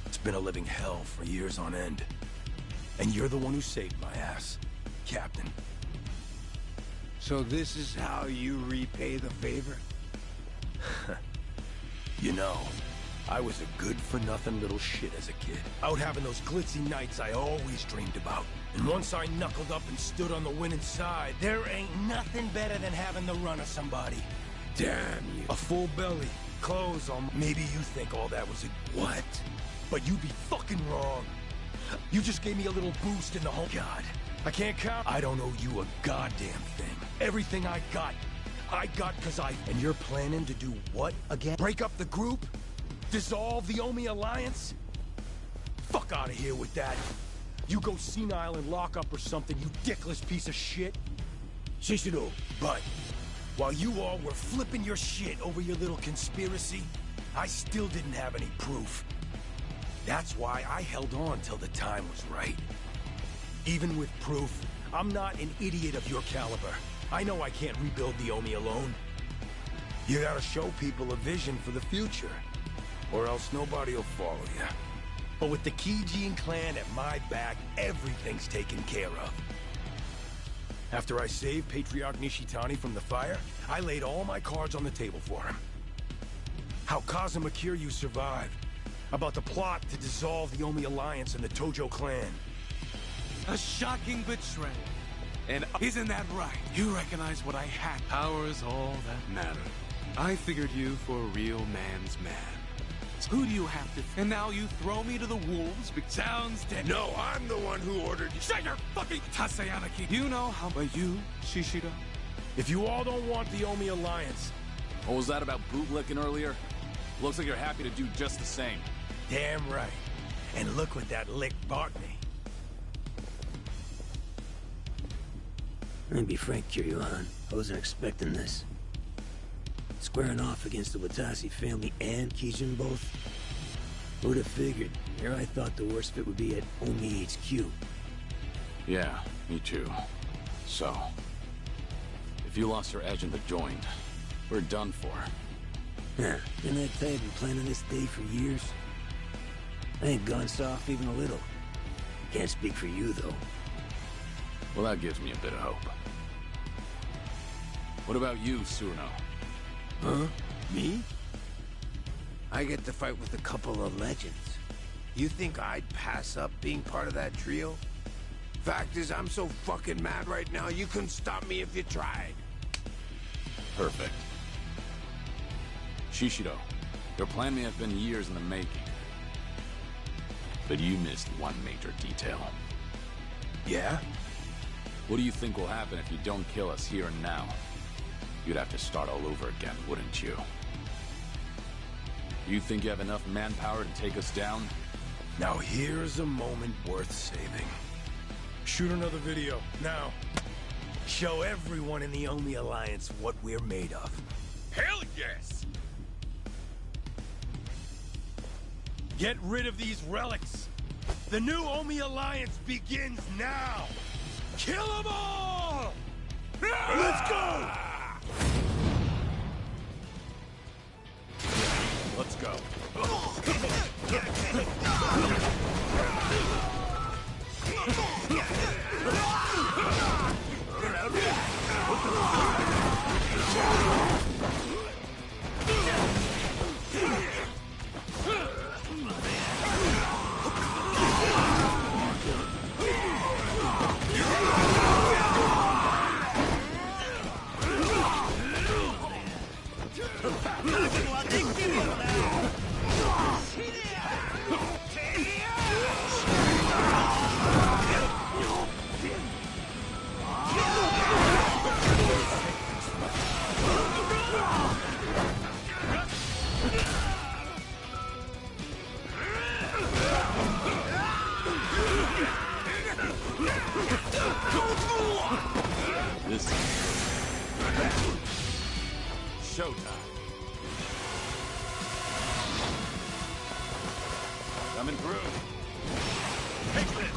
It's been a living hell for years on end. And you're the one who saved my ass, Captain. So this is how you repay the favor? You know, I was a good-for-nothing little shit as a kid. Out having those glitzy nights I always dreamed about. And once I knuckled up and stood on the winning side, there ain't nothing better than having the run of somebody. Damn you. A full belly, clothes on... Maybe you think all that was a... What? But you'd be fucking wrong. You just gave me a little boost in the whole... God, I can't count... I don't owe you a goddamn thing. Everything I got because I... And you're planning to do what again? Break up the group? Dissolve the Omi Alliance? Fuck out of here with that. You go senile and lock up or something, you dickless piece of shit. Shishido. But, while you all were flipping your shit over your little conspiracy, I still didn't have any proof. That's why I held on till the time was right. Even with proof, I'm not an idiot of your caliber. I know I can't rebuild the Omi alone. You gotta show people a vision for the future, or else nobody will follow you. But with the Kijin clan at my back, everything's taken care of. After I saved Patriarch Nishitani from the fire, I laid all my cards on the table for him. How Kazuma Kiryu survived. About the plot to dissolve the Omi Alliance and the Tojo clan. A shocking betrayal. And isn't that right? You recognize what I had. Power is all that mattered. I figured you for a real man's man. So who do you have to... And now you throw me to the wolves? Sounds dead. No, I'm the one who ordered you. Shut your fucking... Taseyanaki. You know how... But you, Shishido? If you all don't want the Omi Alliance... What was that about bootlicking earlier? Looks like you're happy to do just the same. Damn right. And look what that lick bought me. Let me be frank, Kiryu-han. I wasn't expecting this. Squaring off against the Watasi family and Kijin both? Who'd have figured? Here I thought the worst fit would be at Omi HQ. Yeah, me too. So, if you lost your edge in the joint, we're done for. Huh. Didn't I tell you I've been planning this day for years? I ain't gone soft even a little. Can't speak for you, though. Well, that gives me a bit of hope. What about you, Tsuno? Huh? Me? I get to fight with a couple of legends. You think I'd pass up being part of that trio? Fact is, I'm so fucking mad right now, you couldn't stop me if you tried. Perfect. Shishido, your plan may have been years in the making. But you missed one major detail. Yeah? What do you think will happen if you don't kill us here and now? You'd have to start all over again, wouldn't you? You think you have enough manpower to take us down? Now here's a moment worth saving. Shoot another video, now. Show everyone in the Omi Alliance what we're made of. Hell yes! Get rid of these relics! The new Omi Alliance begins now! Kill them all! Let's go! Let's go. Showtime. Coming through. Take this!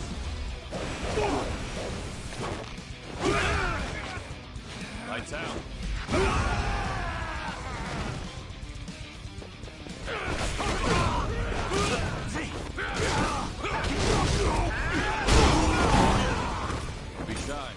Lights out. Be shy.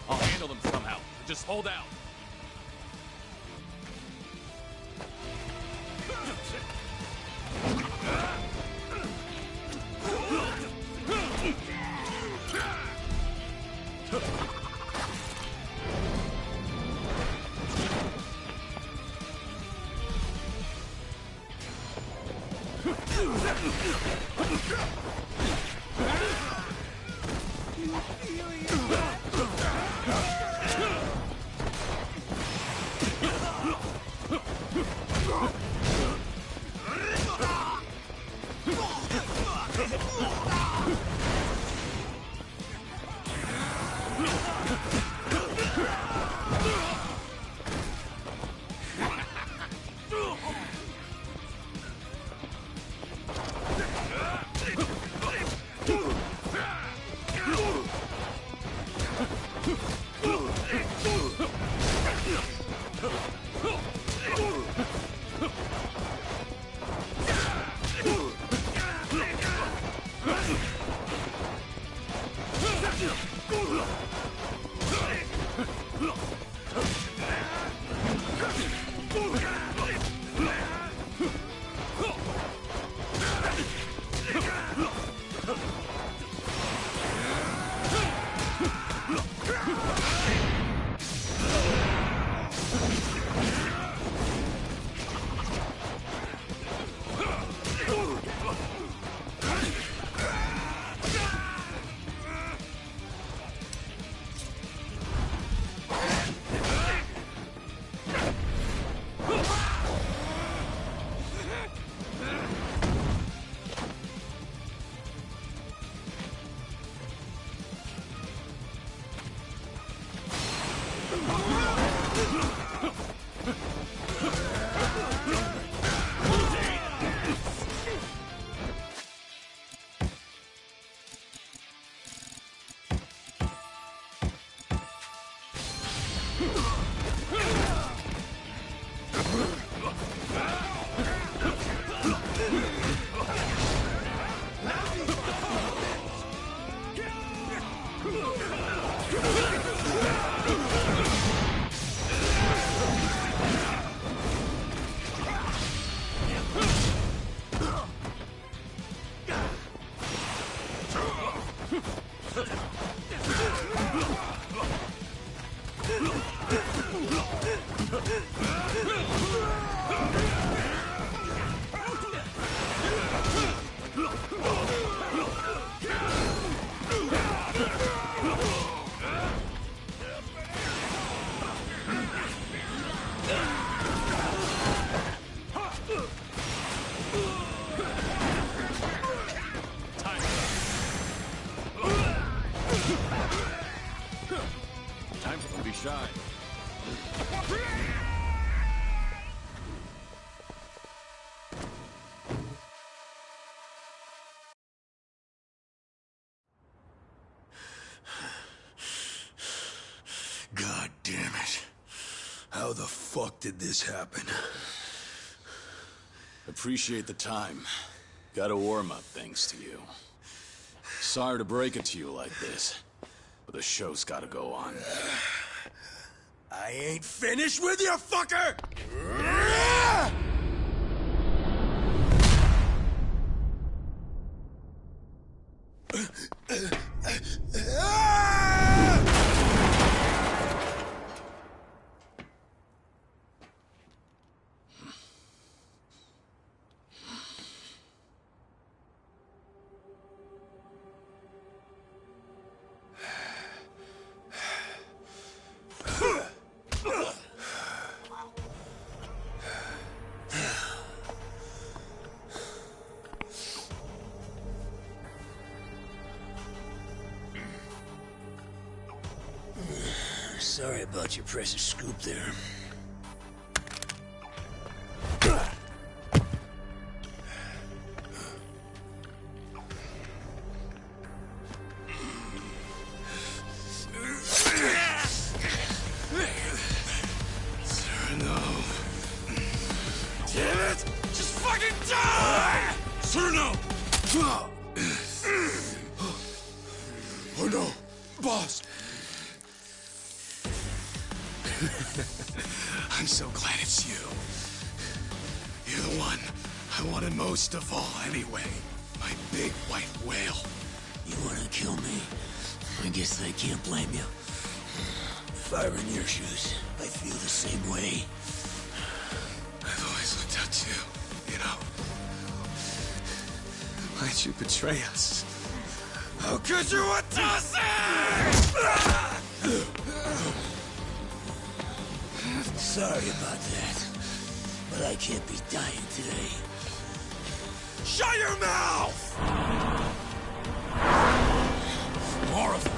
I'll handle them somehow. Just hold out. God damn it. How the fuck did this happen? Appreciate the time. Got a warm-up thanks to you. Sorry to break it to you like this, but the show's gotta go on. I ain't finished with you, fucker! Sorry about your precious scoop there. Oh no, boss! I'm so glad it's you. You're the one I wanted most of all anyway. My big white whale. You wanna kill me? I guess I can't blame you. If I were in your shoes, I feel the same way. I've always looked up to you, you know. Why'd you betray us? How could you want us? Sorry about that, but I can't be dying today. Shut your mouth! More of them.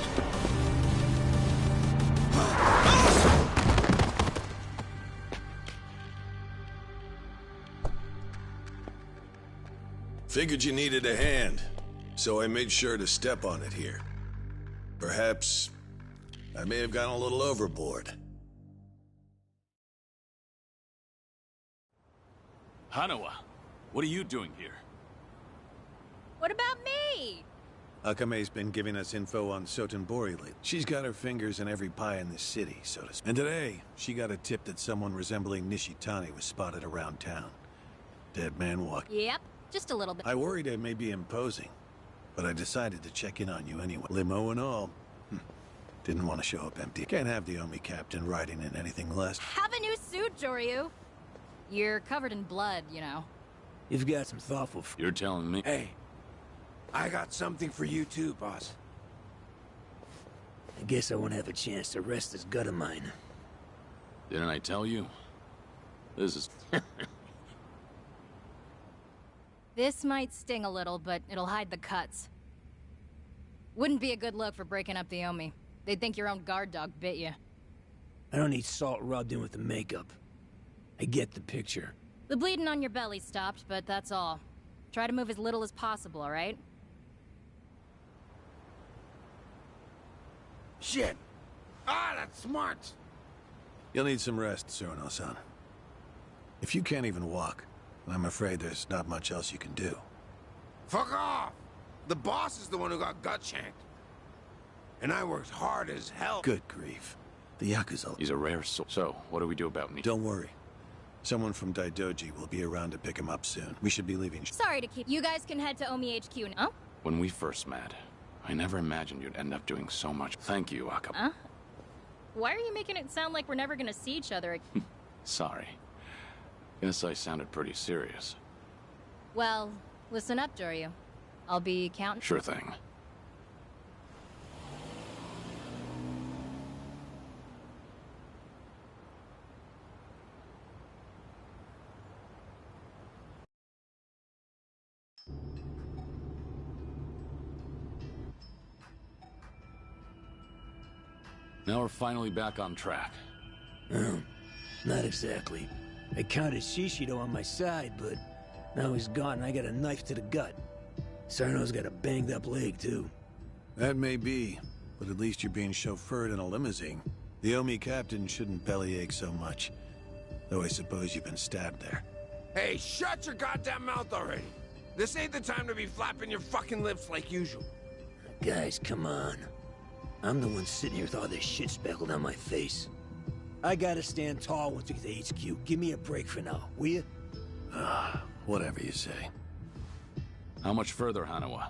Figured you needed a hand, so I made sure to step on it here. Perhaps I may have gone a little overboard. Hanawa, what are you doing here? What about me? Akame's been giving us info on Sotenbori lately. She's got her fingers in every pie in the city, so to speak. And today, she got a tip that someone resembling Nishitani was spotted around town. Dead man walking. Yep, just a little bit. I worried I may be imposing, but I decided to check in on you anyway. Limo and all. Didn't want to show up empty. Can't have the Omi captain riding in anything less. Have a new suit, Joryu. You're covered in blood, you know. You've got some thoughtful... You're telling me? Hey, I got something for you too, boss. I guess I won't have a chance to rest this gut of mine. Didn't I tell you? This is... This might sting a little, but it'll hide the cuts. Wouldn't be a good look for breaking up the Omi. They'd think your own guard dog bit you. I don't need salt rubbed in with the makeup. I get the picture. The bleeding on your belly stopped, but that's all. Try to move as little as possible, all right? Shit! Ah, that's smart! You'll need some rest, Suruno-san. If you can't even walk, I'm afraid there's not much else you can do. Fuck off! The boss is the one who got gut-shanked. And I worked hard as hell. Good grief. The Yakuza... He's a rare soul. So, what do we do about me? Don't worry. Someone from Daidoji will be around to pick him up soon. We should be leaving... Sorry to keep... You guys can head to Omi HQ now. When we first met, I never imagined you'd end up doing so much. Thank you, Akame. Huh? Why are you making it sound like we're never gonna see each other again? Sorry. Guess I sounded pretty serious. Well, listen up, Joryu. I'll be counting... Sure thing. Now we're finally back on track. Not exactly. I counted Shishido on my side, but now he's gone and I got a knife to the gut. Sarno's got a banged up leg, too. That may be, but at least you're being chauffeured in a limousine. The Omi captain shouldn't bellyache so much. Though I suppose you've been stabbed there. Hey, shut your goddamn mouth already! This ain't the time to be flapping your fucking lips like usual. Guys, come on. I'm the one sitting here with all this shit speckled on my face. I gotta stand tall once we get to HQ. Give me a break for now, will you? Whatever you say. How much further, Hanawa?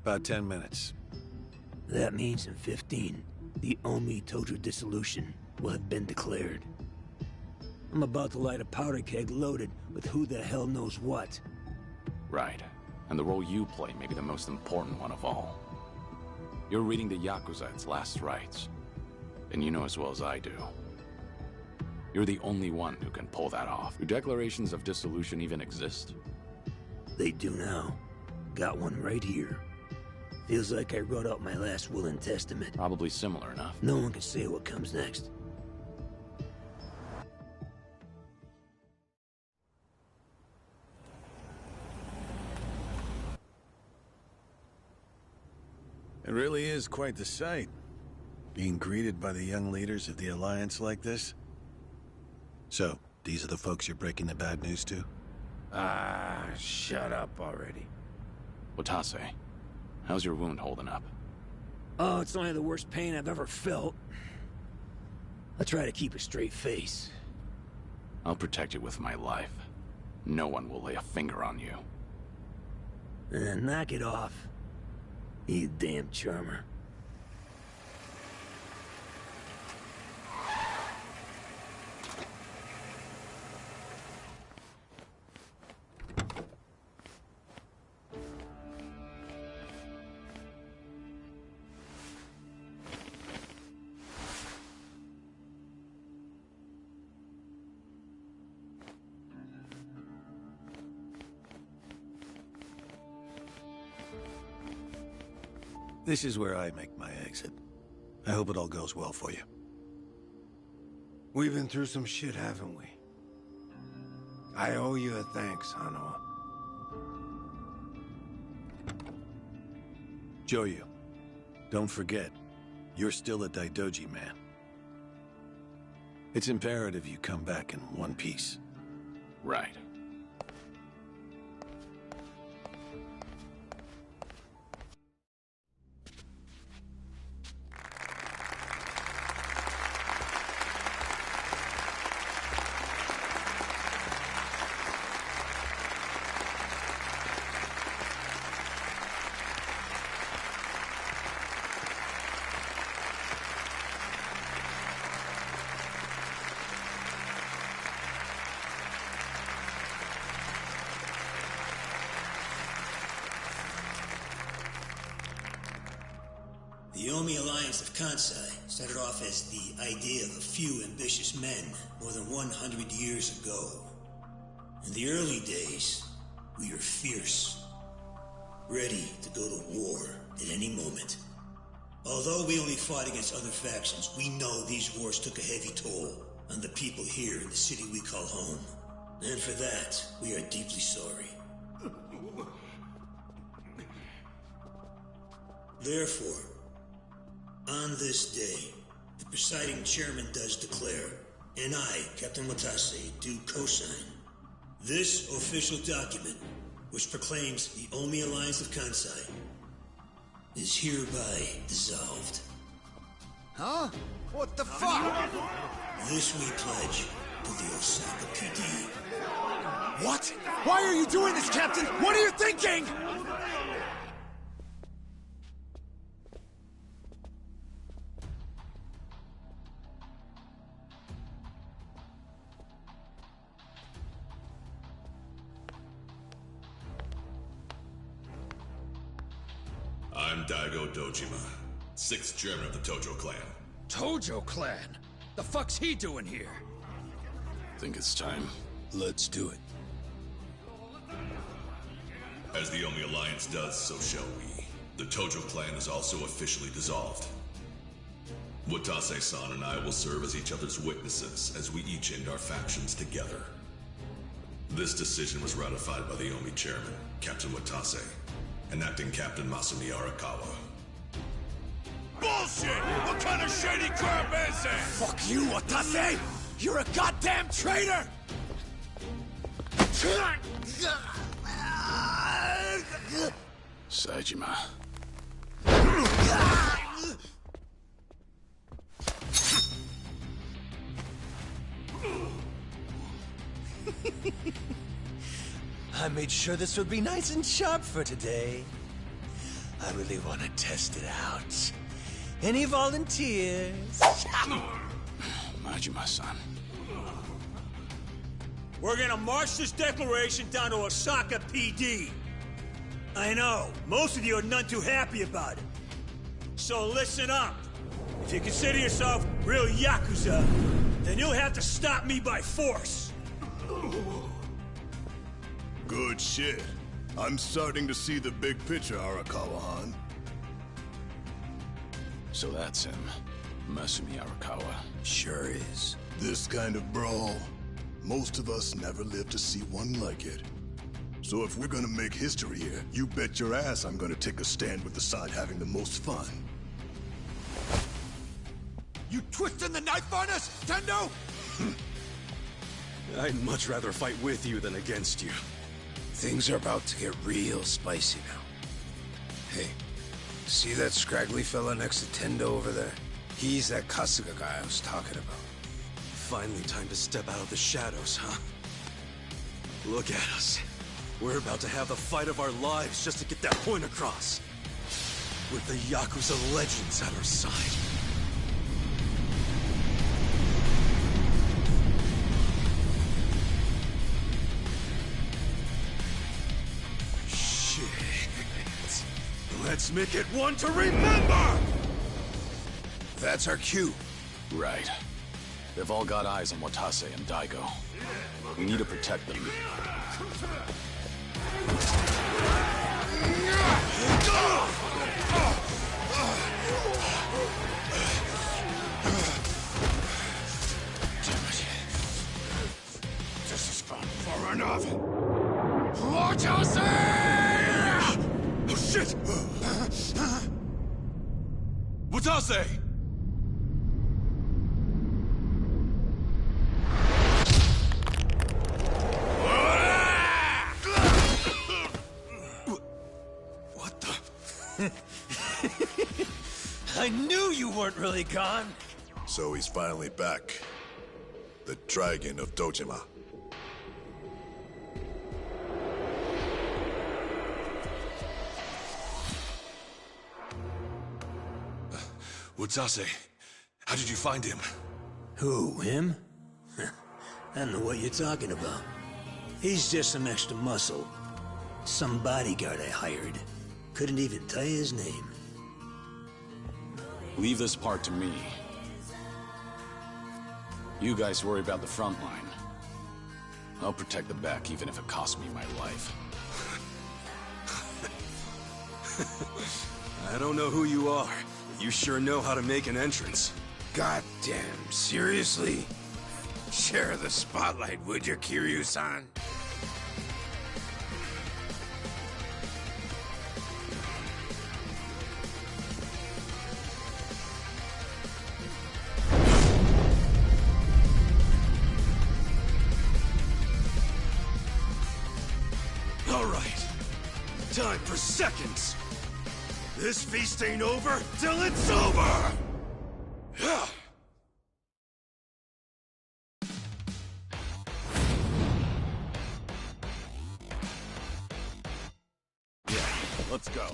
About 10 minutes. That means in 15, the Omi Tojo dissolution will have been declared. I'm about to light a powder keg loaded with who the hell knows what. Right. And the role you play may be the most important one of all. You're reading the Yakuza at its last rites. And you know as well as I do. You're the only one who can pull that off. Do declarations of dissolution even exist? They do now. Got one right here. Feels like I wrote out my last will and testament. Probably similar enough. No one can say what comes next. It really is quite the sight. Being greeted by the young leaders of the Alliance like this. So, these are the folks you're breaking the bad news to? Ah, shut up already. Watase, how's your wound holding up? Oh, it's only the worst pain I've ever felt. I try to keep a straight face. I'll protect you with my life. No one will lay a finger on you. Knock it off. You damn charmer. This is where I make my exit. I hope it all goes well for you. We've been through some shit, haven't we? I owe you a thanks, Hano. Joyu, don't forget, you're still a Daidoji man. It's imperative you come back in one piece. Right. The Omi Alliance of Kansai started off as the idea of a few ambitious men more than 100 years ago. In the early days, we were fierce, ready to go to war at any moment. Although we only fought against other factions, we know these wars took a heavy toll on the people here in the city we call home. And for that, we are deeply sorry. Therefore, on this day, the presiding chairman does declare, and I, Captain Watase, do co-sign, this official document, which proclaims the Omi Alliance of Kansai, is hereby dissolved. Huh? What the fuck? This we pledge to the Osaka PD. What? Why are you doing this, Captain? What are you thinking? I'm Daigo Dojima, 6th chairman of the Tojo clan. Tojo clan? The fuck's he doing here? Think it's time. Let's do it. As the Omi Alliance does, so shall we. The Tojo clan is also officially dissolved. Watase-san and I will serve as each other's witnesses as we each end our factions together. This decision was ratified by the Omi chairman, Captain Watase, and acting Captain Masumi Arakawa. Bullshit! What kind of shady crap is that? Fuck you, Watase! You're a goddamn traitor! Saejima. I made sure this would be nice and sharp for today. I really want to test it out. Any volunteers? Majima-san. We're gonna march this declaration down to Osaka PD. I know, most of you are none too happy about it. So listen up. If you consider yourself real Yakuza, then you'll have to stop me by force. Good shit. I'm starting to see the big picture, Arakawa-han. So that's him. Masumi Arakawa. Sure is. This kind of brawl, most of us never lived to see one like it. So if we're gonna make history here, you bet your ass I'm gonna take a stand with the side having the most fun. You twisting the knife on us, Tendo? I'd much rather fight with you than against you. Things are about to get real spicy now. Hey, see that scraggly fella next to Tendo over there? He's that Kasuga guy I was talking about. Finally time to step out of the shadows, huh? Look at us. We're about to have the fight of our lives just to get that point across. With the Yakuza legends at our side. Let's make it one to remember! That's our cue. Right. They've all got eyes on Watase and Daigo. We need to protect them. This has gone far enough. Watase! Oh shit! Watase! What the? I knew you weren't really gone. So he's finally back. The Dragon of Dojima. Watase, how did you find him? Who, him? I don't know what you're talking about. He's just some extra muscle. Some bodyguard I hired. Couldn't even tell you his name. Leave this part to me. You guys worry about the front line. I'll protect the back even if it costs me my life. I don't know who you are, but you sure know how to make an entrance. Goddamn, seriously? Share the spotlight, would you, Kiryu-san? All right, time for seconds. This feast ain't over till it's over! Yeah, let's go.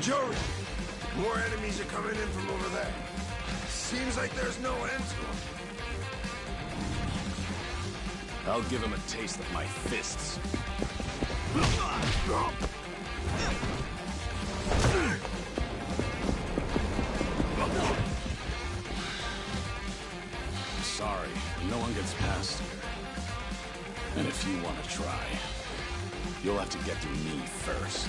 Joey, more enemies are coming in from over there. Seems like there's no end to them. I'll give him a taste of my fists. Sorry, no one gets past here. And if you want to try, you'll have to get through me first.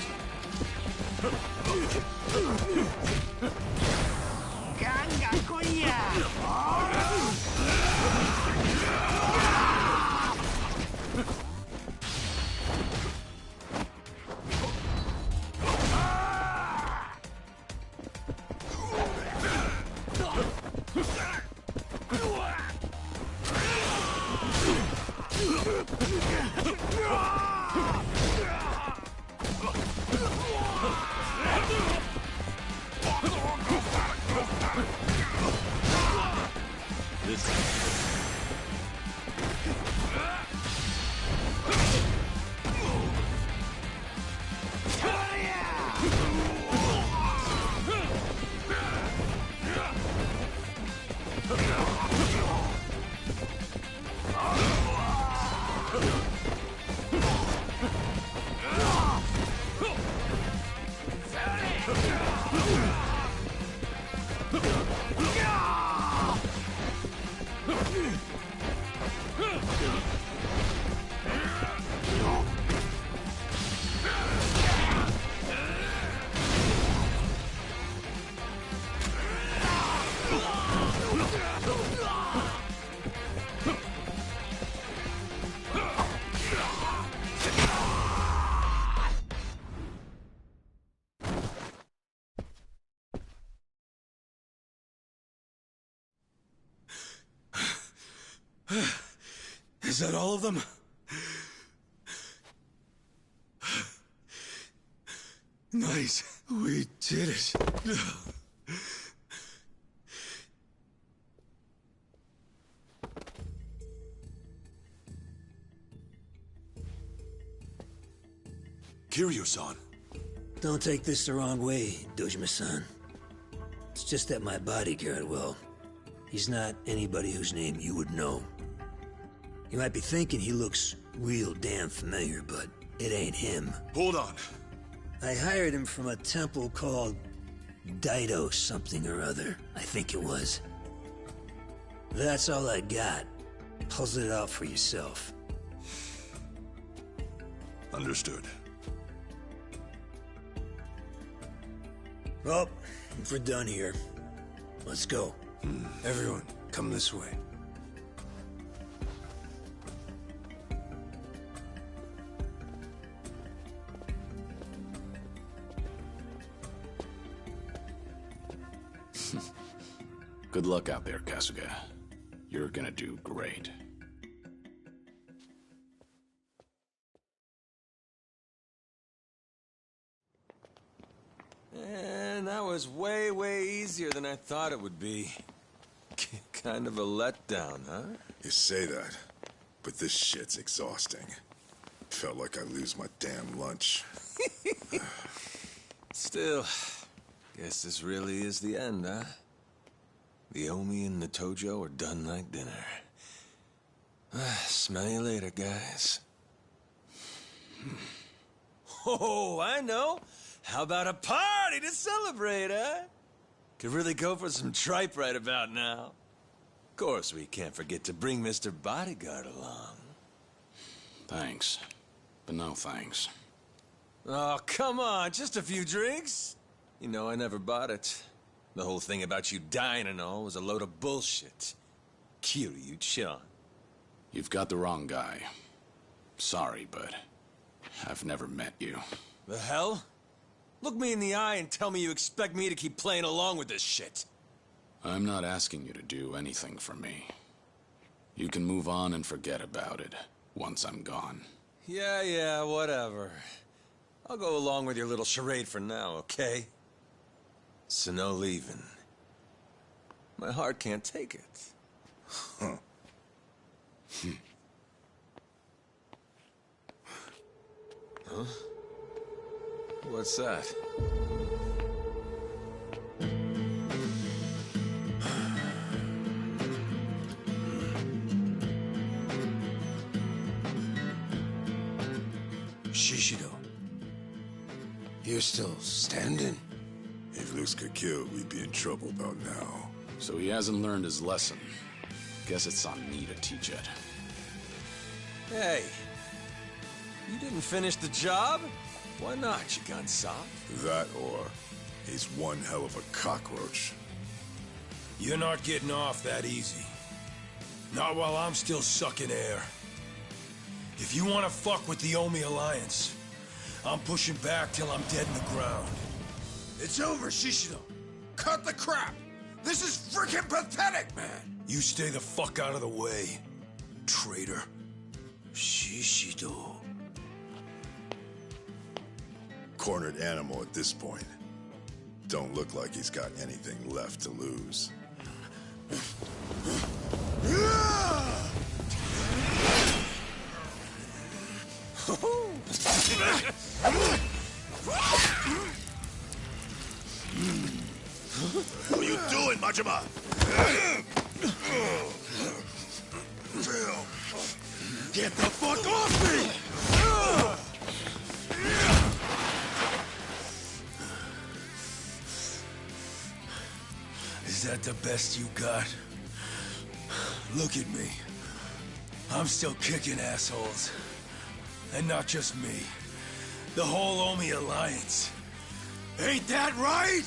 Is that all of them? Nice. We did it. Kiryu-san. Don't take this the wrong way, Dojima-san. It's just that my bodyguard, well, he's not anybody whose name you would know. You might be thinking he looks real damn familiar, but it ain't him. Hold on. I hired him from a temple called Daido something or other, I think it was. That's all I got. Puzzle it out for yourself. Understood. Well, if we're done here, let's go. Everyone, come this way. Good luck out there, Kasuga. You're gonna do great. And that was way, way easier than I thought it would be. Kind of a letdown, huh? You say that, but this shit's exhausting. Felt like I lose my damn lunch. Still, guess this really is the end, huh? The Omi and the Tojo are done like dinner. Smell you later, guys. Oh, I know. How about a party to celebrate, huh? Could really go for some tripe right about now. Of course, we can't forget to bring Mr. Bodyguard along. Thanks, but no thanks. Oh, come on, just a few drinks. You know, I never bought it. The whole thing about you dying and all was a load of bullshit. Kiryu-chan. You've got the wrong guy. Sorry, but I've never met you. The hell? Look me in the eye and tell me you expect me to keep playing along with this shit. I'm not asking you to do anything for me. You can move on and forget about it once I'm gone. Yeah, whatever. I'll go along with your little charade for now, okay? So no leaving. My heart can't take it. Huh. Huh? What's that? Shishido. You're still standing? If Luke's got killed, we'd be in trouble about now. So he hasn't learned his lesson. Guess it's on me to teach it. Hey, you didn't finish the job? Why not, you gun soft? That or he's one hell of a cockroach. You're not getting off that easy. Not while I'm still sucking air. If you want to fuck with the Omi Alliance, I'm pushing back till I'm dead in the ground. It's over, Shishido. Cut the crap. This is freaking pathetic, man. You stay the fuck out of the way, traitor. Shishido. cornered animal at this point. Don't look like he's got anything left to lose. What are you doing, Majima? Get the fuck off me! Is that the best you got? Look at me. I'm still kicking assholes. And not just me. The whole Omi Alliance. Ain't that right?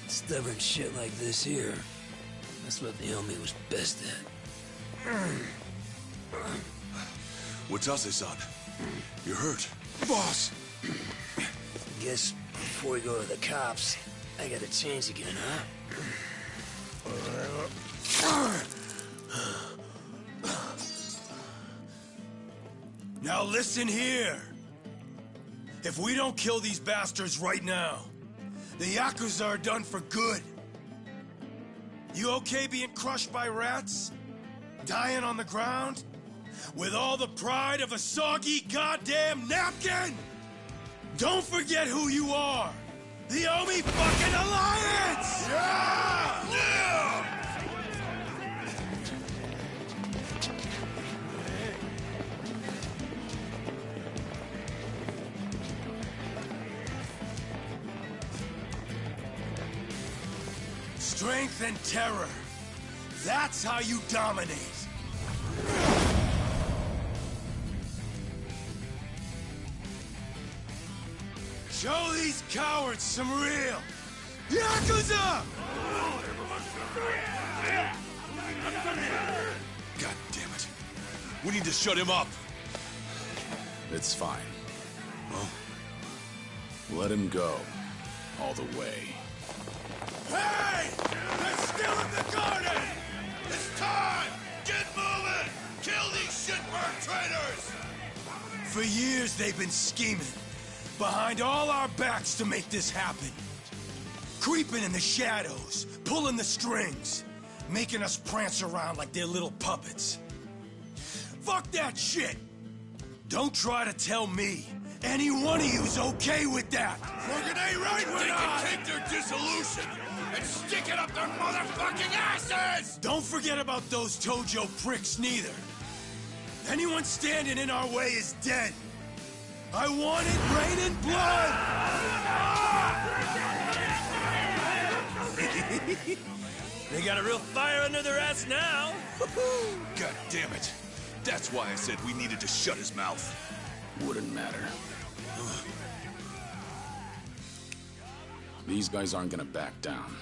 Stubborn shit like this here. That's what the Omi was best at. Watase-san, you're hurt. Boss! Guess before we go to the cops, I gotta change again, huh? Now listen here. If we don't kill these bastards right now, the Yakuza are done for good. You okay being crushed by rats? Dying on the ground? With all the pride of a soggy goddamn napkin? Don't forget who you are! The Omi fucking Alliance! Yeah! Yeah! Strength and terror. That's how you dominate. Show these cowards some real Yakuza! God damn it. We need to shut him up. It's fine. Well, let him go. All the way. Hey! They're still in the garden! It's time! Get moving! Kill these shitbird traitors! For years they've been scheming. Behind all our backs to make this happen. Creeping in the shadows, pulling the strings, making us prance around like they're little puppets. Fuck that shit! Don't try to tell me any one of you's okay with that! Fucking ain't right with us! They can take their dissolution and stick it up their motherfucking asses! Don't forget about those Tojo pricks neither. Anyone standing in our way is dead. I want it raining blood! They got a real fire under their ass now. God damn it. That's why I said we needed to shut his mouth. Wouldn't matter. These guys aren't gonna back down.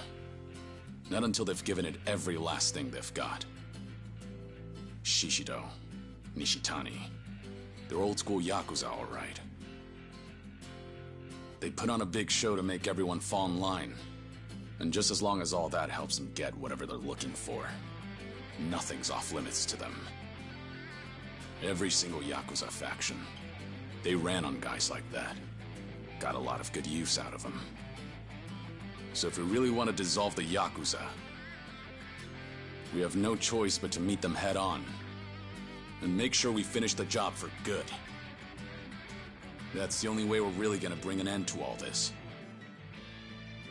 Not until they've given it every last thing they've got. Shishido, Nishitani. They're old-school Yakuza, all right. They put on a big show to make everyone fall in line. And just as long as all that helps them get whatever they're looking for, nothing's off-limits to them. Every single Yakuza faction, they ran on guys like that. Got a lot of good use out of them. So if we really want to dissolve the Yakuza, we have no choice but to meet them head-on. And make sure we finish the job for good. That's the only way we're really gonna bring an end to all this.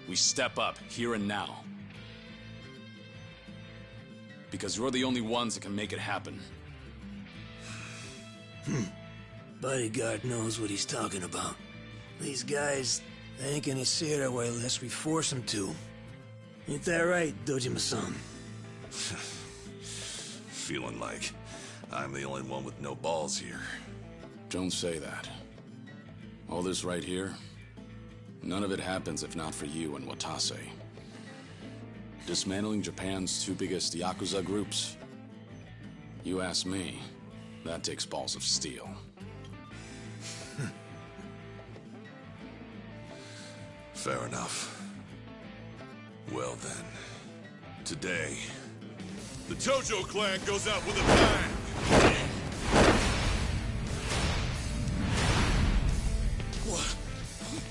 We step up, here and now. Because you're the only ones that can make it happen. Bodyguard knows what he's talking about. These guys, they ain't gonna see it our way unless we force them to. Ain't that right, Dojima-san? Feeling like I'm the only one with no balls here. Don't say that. All this right here, none of it happens if not for you and Watase. Dismantling Japan's two biggest Yakuza groups? You ask me, that takes balls of steel. Fair enough. Well then, today, The Tojo clan goes out with a bang!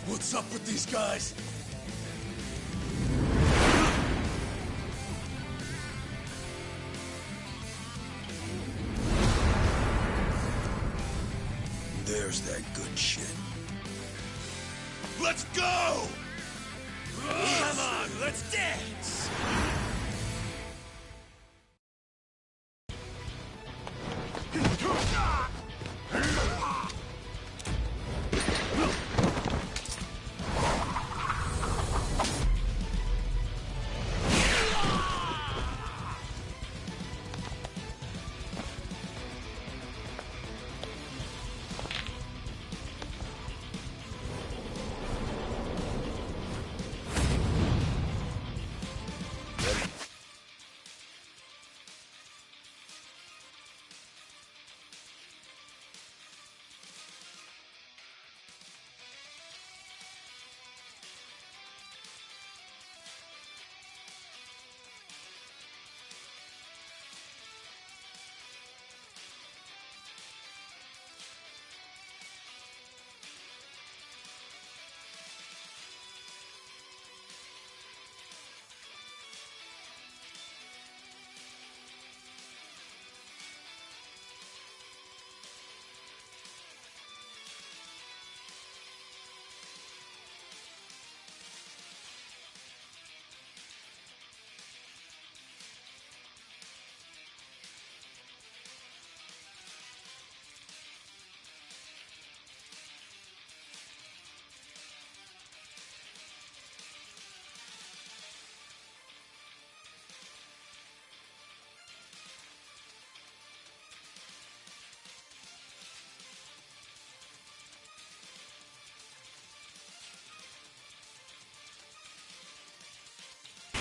What's up with these guys? There's that good shit. Let's go! Come on, let's dance!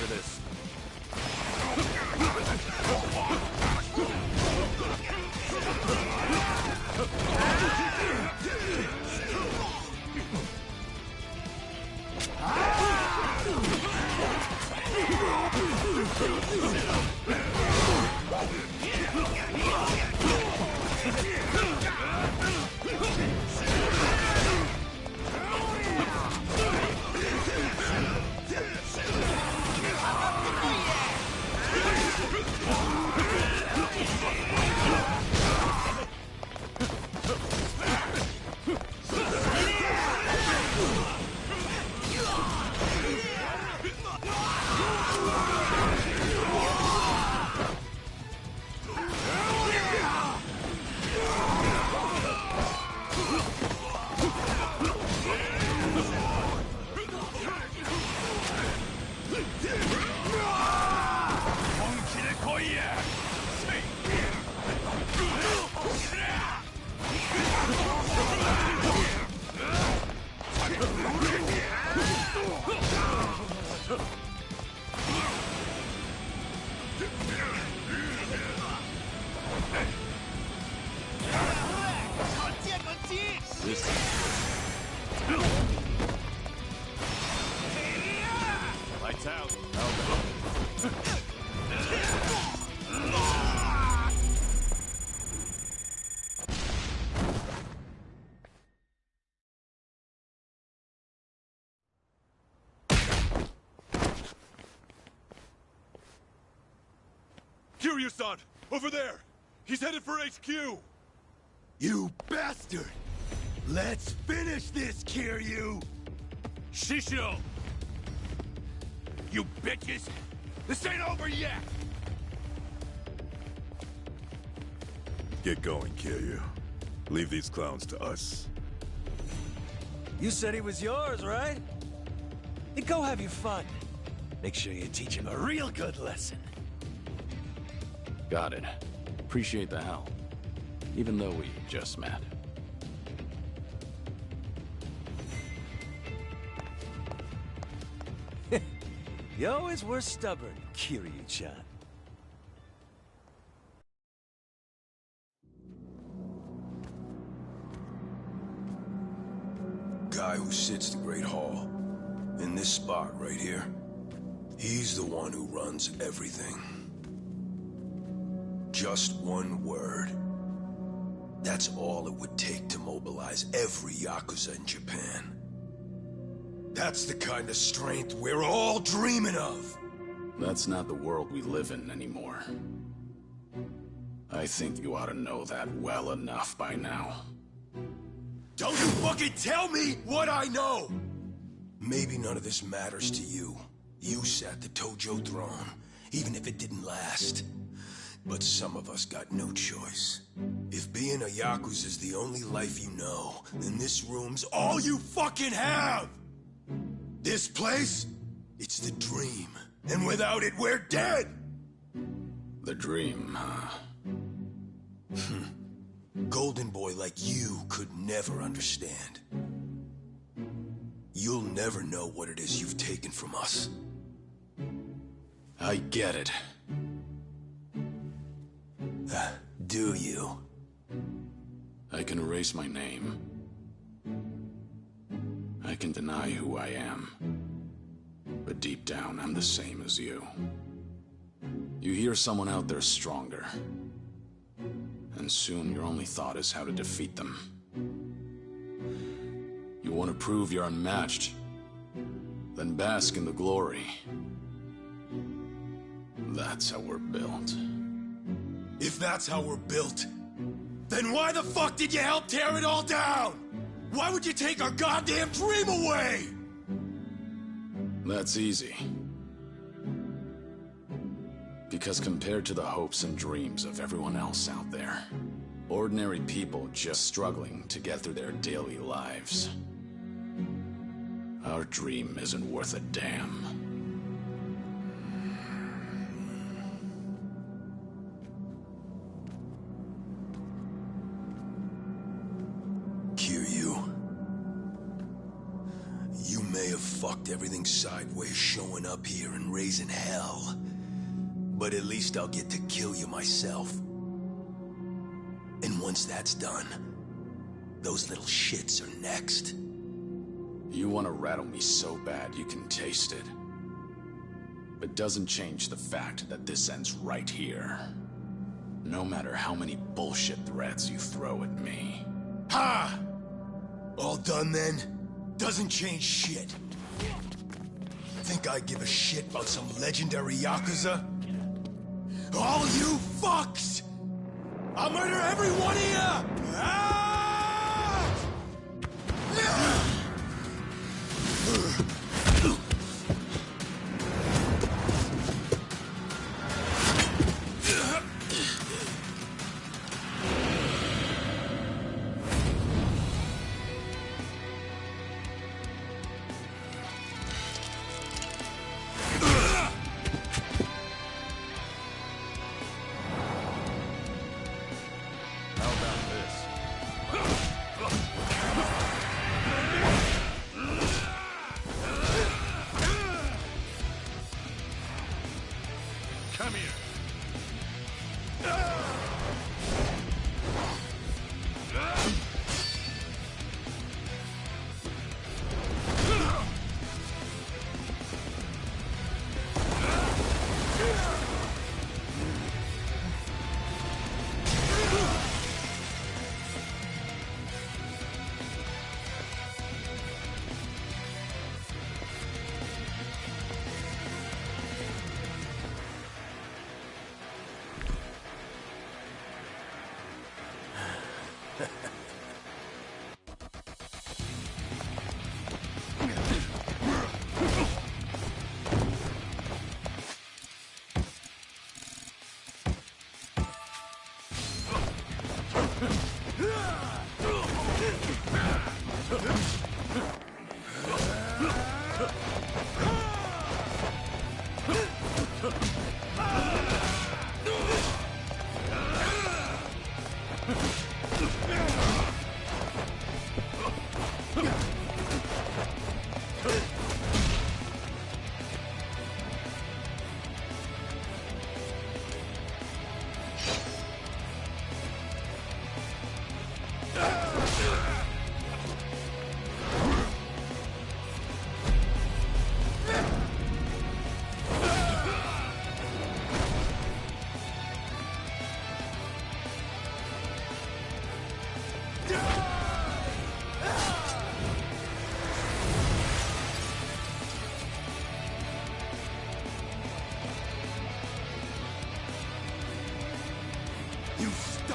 For this. Lights out. Kiryu-san! Over there! He's headed for HQ! You bastard! Let's finish this, Kiryu! Shisho! You bitches! This ain't over yet! Get going, Kiryu. Leave these clowns to us. You said he was yours, right? Then go have your fun. Make sure you teach him a real good lesson. Got it. Appreciate the help. Even though we just met. You always were stubborn, Kiryu-chan. Guy who sits the Great Hall. In this spot right here. He's the one who runs everything. just one word. That's all it would take to mobilize every Yakuza in Japan. That's the kind of strength we're all dreaming of. That's not the world we live in anymore. I think you ought to know that well enough by now. Don't you fucking tell me what I know! Maybe none of this matters to you. You sat the Tojo throne, even if it didn't last. But some of us got no choice. If being a Yakuza is the only life you know, then this room's all you fucking have! This place, it's the dream. And without it, we're dead! The dream, huh? Golden boy like you could never understand. You'll never know what it is you've taken from us. I get it. Do you? I can erase my name. I can deny who I am. But deep down, I'm the same as you. You hear someone out there stronger. And soon your only thought is how to defeat them. You want to prove you're unmatched. Then bask in the glory. That's how we're built. If that's how we're built, then why the fuck did you help tear it all down? Why would you take our goddamn dream away? That's easy. Because compared to the hopes and dreams of everyone else out there, ordinary people just struggling to get through their daily lives, our dream isn't worth a damn. You may have fucked everything sideways showing up here and raising hell. But at least I'll get to kill you myself. And once that's done, those little shits are next. You want to rattle me so bad you can taste it. But doesn't change the fact that this ends right here. No matter how many bullshit threats you throw at me. Ha! All done then? Doesn't change shit. Think I give a shit about some legendary Yakuza? All you fucks! I'll murder every one of you! Ah!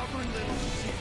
Stubborn little shit.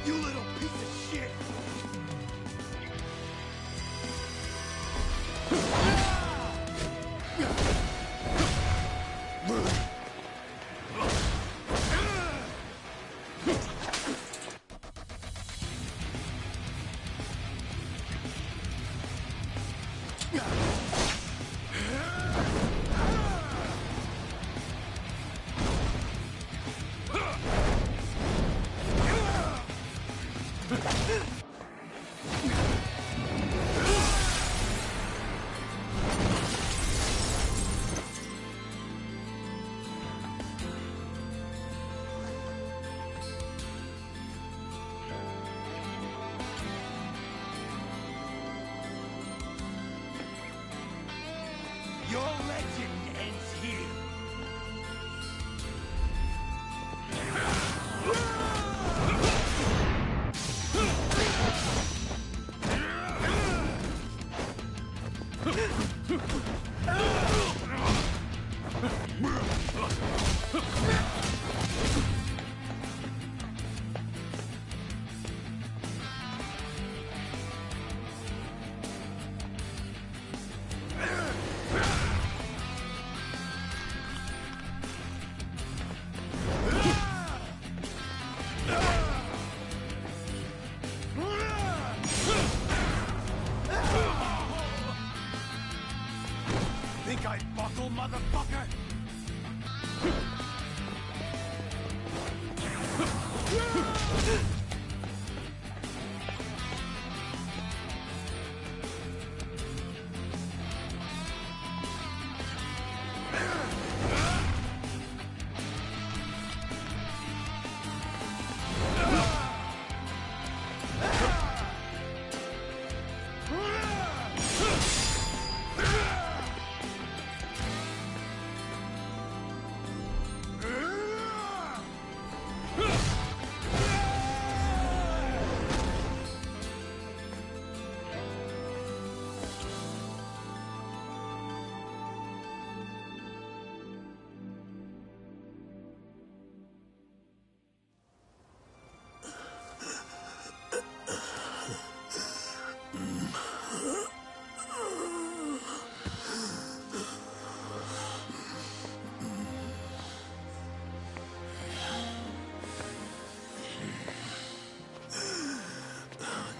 You little piece of shit! Your legend ends here. Think I buckle, motherfucker?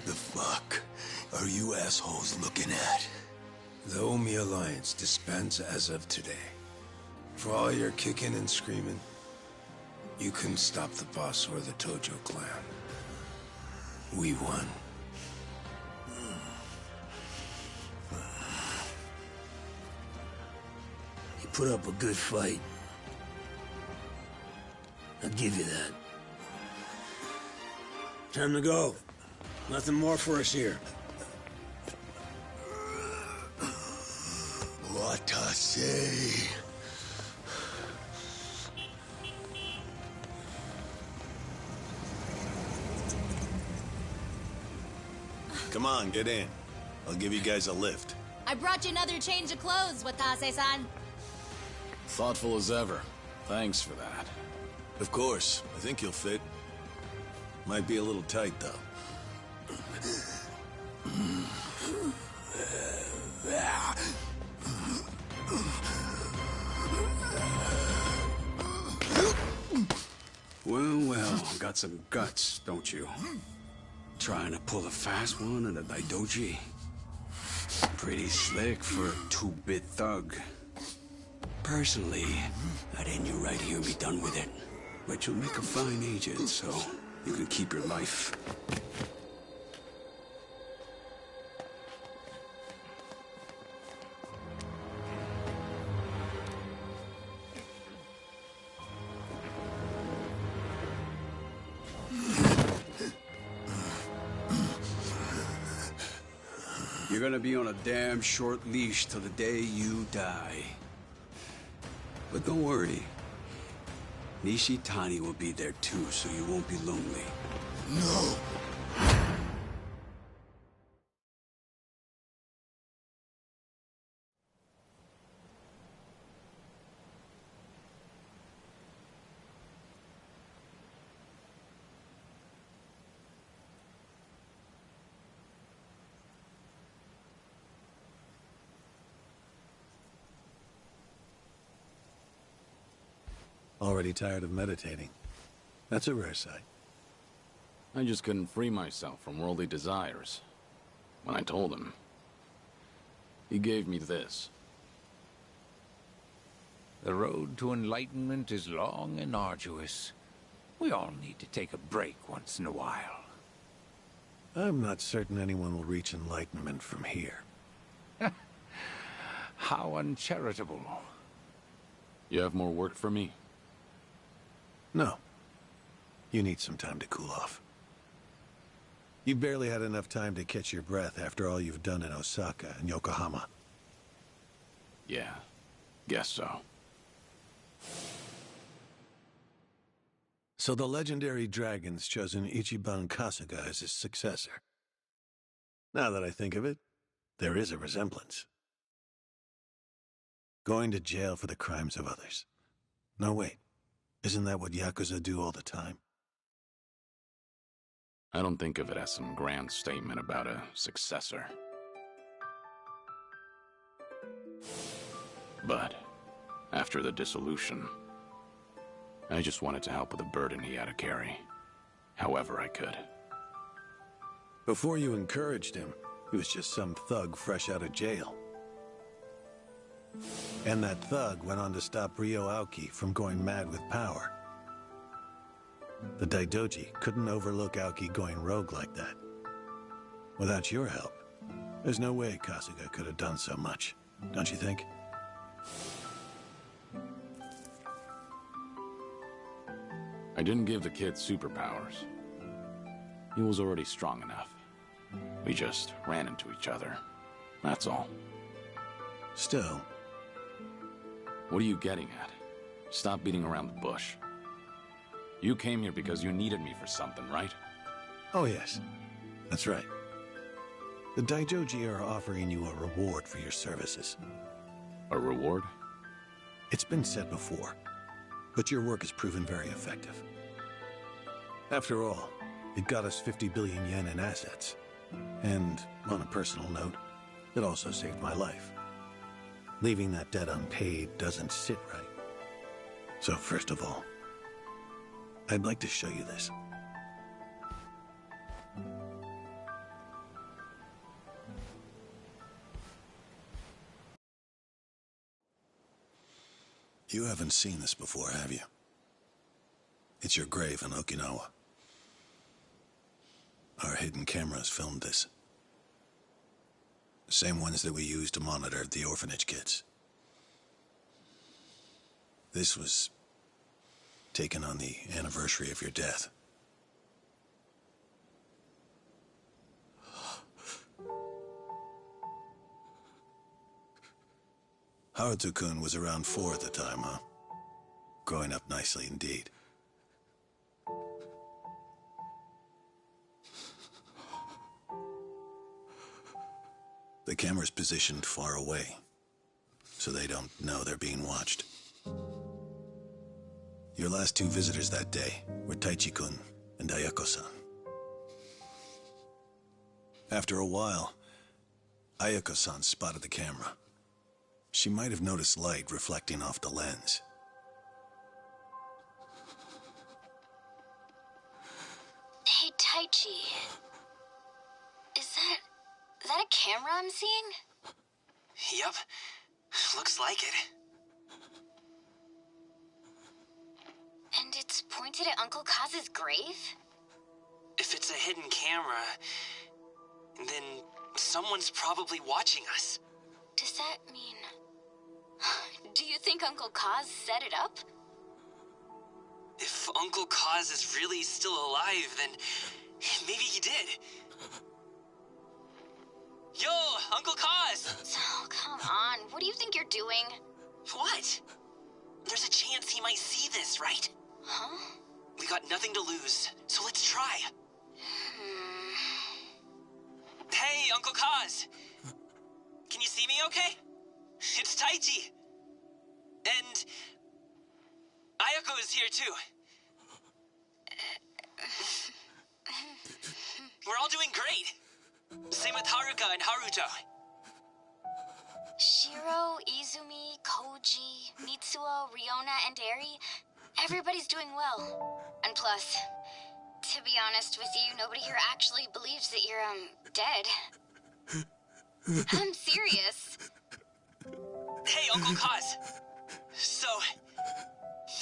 The fuck are you assholes looking at? The Omi Alliance disbands as of today. For all your kicking and screaming, you couldn't stop the boss or the Tojo clan. We won. You put up a good fight. I'll give you that. Time to go. Nothing more for us here. What I say? Come on, get in. I'll give you guys a lift. I brought you another change of clothes, Watase-san. Thoughtful as ever. Thanks for that. Of course. I think you'll fit. Might be a little tight, though. Well, got some guts, don't you? Trying to pull a fast one at a Daidoji. Pretty slick for a two-bit thug. Personally, I'd end you right here and be done with it. But you'll make a fine agent, so you can keep your life. You're gonna be on a damn short leash till the day you die. But don't worry. Nishitani will be there too, so you won't be lonely. No! Already tired of meditating. That's a rare sight. I just couldn't free myself from worldly desires. When I told him, he gave me this. The road to enlightenment is long and arduous. We all need to take a break once in a while. I'm not certain anyone will reach enlightenment from here. How uncharitable. You have more work for me? No. You need some time to cool off. You barely had enough time to catch your breath after all you've done in Osaka and Yokohama. Yeah, guess so. So the legendary dragon's chosen Ichiban Kasuga as his successor. Now that I think of it, there is a resemblance. Going to jail for the crimes of others. No, wait. Isn't that what Yakuza do all the time? I don't think of it as some grand statement about a successor. But after the dissolution, I just wanted to help with the burden he had to carry, however I could. Before you encouraged him, he was just some thug fresh out of jail. And that thug went on to stop Ryo Aoki from going mad with power. The Daidoji couldn't overlook Aoki going rogue like that. Without your help, there's no way Kasuga could have done so much, don't you think? I didn't give the kid superpowers. He was already strong enough. We just ran into each other. That's all. Still. What are you getting at? Stop beating around the bush. You came here because you needed me for something, right? Oh yes, that's right. The Daijoji are offering you a reward for your services. A reward? It's been said before, but your work has proven very effective. After all, it got us 50 billion yen in assets. And, on a personal note, it also saved my life. Leaving that debt unpaid doesn't sit right. So first of all, I'd like to show you this. You haven't seen this before, have you? It's your grave in Okinawa. Our hidden cameras filmed this. The same ones that we used to monitor the orphanage kids. This was taken on the anniversary of your death. Haruto-kun was around 4 at the time, huh? Growing up nicely indeed. The camera's positioned far away, so they don't know they're being watched. Your last 2 visitors that day were Taichi-kun and Ayako-san. After a while, Ayako-san spotted the camera. She might have noticed light reflecting off the lens. Hey, Taichi. Is that a camera I'm seeing? Yep. Looks like it. And it's pointed at Uncle Kaz's grave? If it's a hidden camera, then someone's probably watching us. Does that mean... Do you think Uncle Kaz set it up? If Uncle Kaz is really still alive, then maybe he did. Yo, Uncle Kaz! Oh, come on. What do you think you're doing? What? There's a chance he might see this, right? Huh? We got nothing to lose, so let's try. Hey, Uncle Kaz! Can you see me okay? It's Taichi. And Ayako is here too. We're all doing great. Same with Haruka and Haruto. Shiro, Izumi, Koji, Mitsuo, Riona, and Eri, everybody's doing well. And plus, to be honest with you, nobody here actually believes that you're, dead. I'm serious. Hey, Uncle Kaz. So,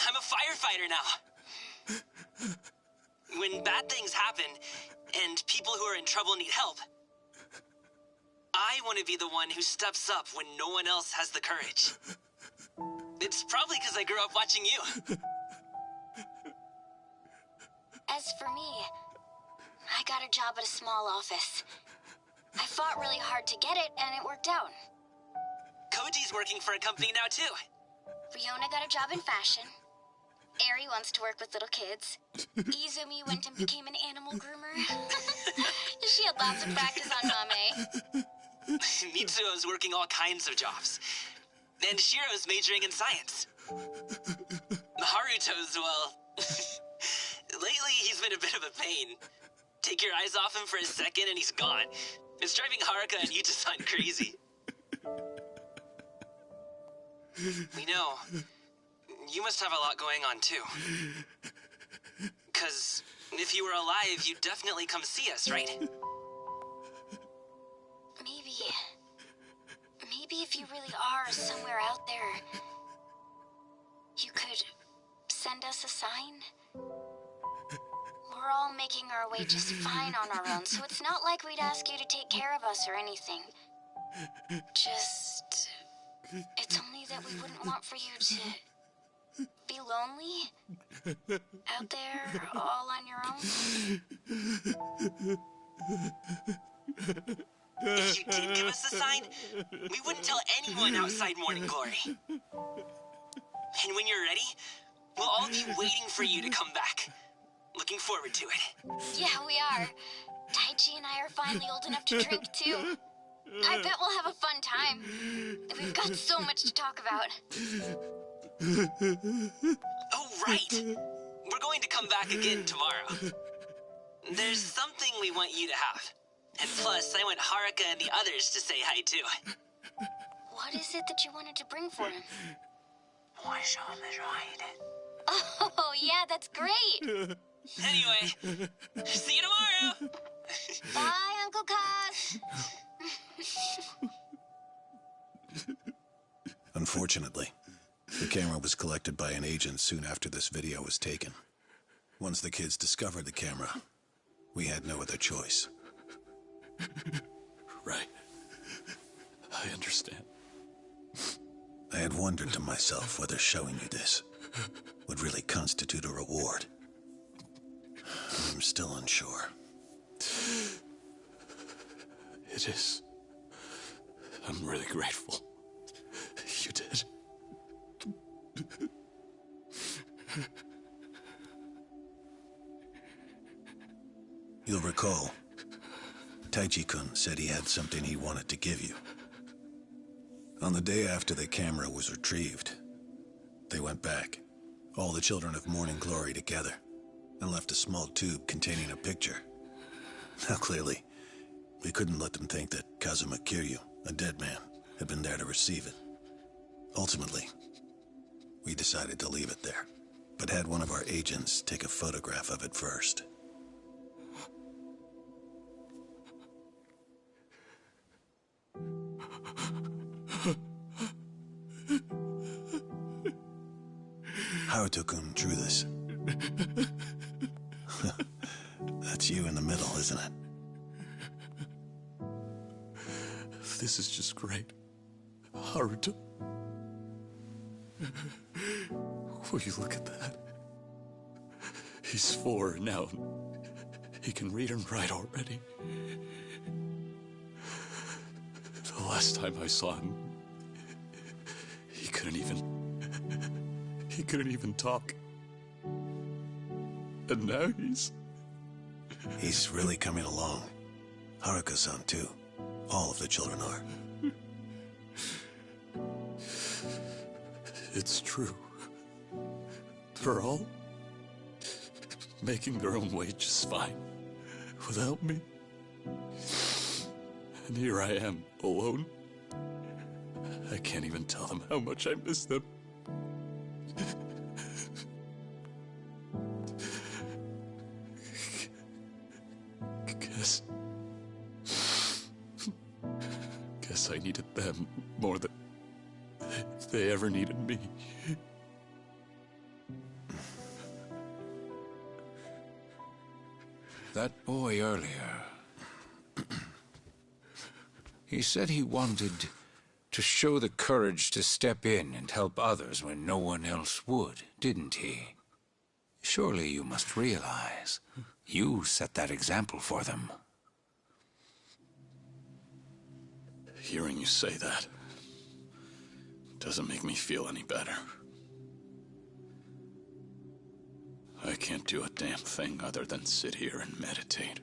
I'm a firefighter now. When bad things happen, and people who are in trouble need help, I want to be the one who steps up when no one else has the courage. It's probably because I grew up watching you. As for me, I got a job at a small office. I fought really hard to get it, and it worked out. Koji's working for a company now, too. Riona got a job in fashion. Eri wants to work with little kids. Izumi went and became an animal groomer. She had lots of practice on Mame. Mitsuo's working all kinds of jobs. And Shiro's majoring in science. Haruto's, well... lately, he's been a bit of a pain. Take your eyes off him for a second and he's gone. It's driving Haruka and Yuta-san crazy. We know. You must have a lot going on, too. 'Cause if you were alive, you'd definitely come see us, right? Maybe if you really are somewhere out there, you could send us a sign? We're all making our way just fine on our own, so it's not like we'd ask you to take care of us or anything. Just... it's only that we wouldn't want for you to be lonely out there all on your own. If you did give us a sign, we wouldn't tell anyone outside Morning Glory. And when you're ready, we'll all be waiting for you to come back. Looking forward to it. Yeah, we are. Taichi and I are finally old enough to drink, too. I bet we'll have a fun time. We've got so much to talk about. Oh, right. We're going to come back again tomorrow. There's something we want you to have. And plus, I want Haruka and the others to say hi, too. What is it that you wanted to bring for him? Oh, yeah, that's great. Anyway, see you tomorrow. Bye, Uncle Kaz. Unfortunately, the camera was collected by an agent soon after this video was taken. Once the kids discovered the camera, we had no other choice. Right. I understand. I had wondered to myself whether showing you this would really constitute a reward. I'm still unsure. It is. I'm really grateful. You did. You'll recall, Taichi-kun said he had something he wanted to give you. On the day after the camera was retrieved, they went back, all the children of Morning Glory together, and left a small tube containing a picture. Now clearly, we couldn't let them think that Kazuma Kiryu, a dead man, had been there to receive it. Ultimately, we decided to leave it there, but had one of our agents take a photograph of it first. Haruto-kun drew this. That's you in the middle, isn't it? This is just great. Haruto. Will you look at that? He's 4 now. He can read and write already. last time I saw him, he couldn't even talk. And now He's really coming along. Haruka-san too. All of the children are. It's true. They're all making their own way just fine without me. And here I am, alone. I can't even tell them how much I miss them. Guess I needed them more than they ever needed me. That boy earlier. He said he wanted to show the courage to step in and help others when no one else would, didn't he? Surely you must realize you set that example for them. Hearing you say that doesn't make me feel any better. I can't do a damn thing other than sit here and meditate.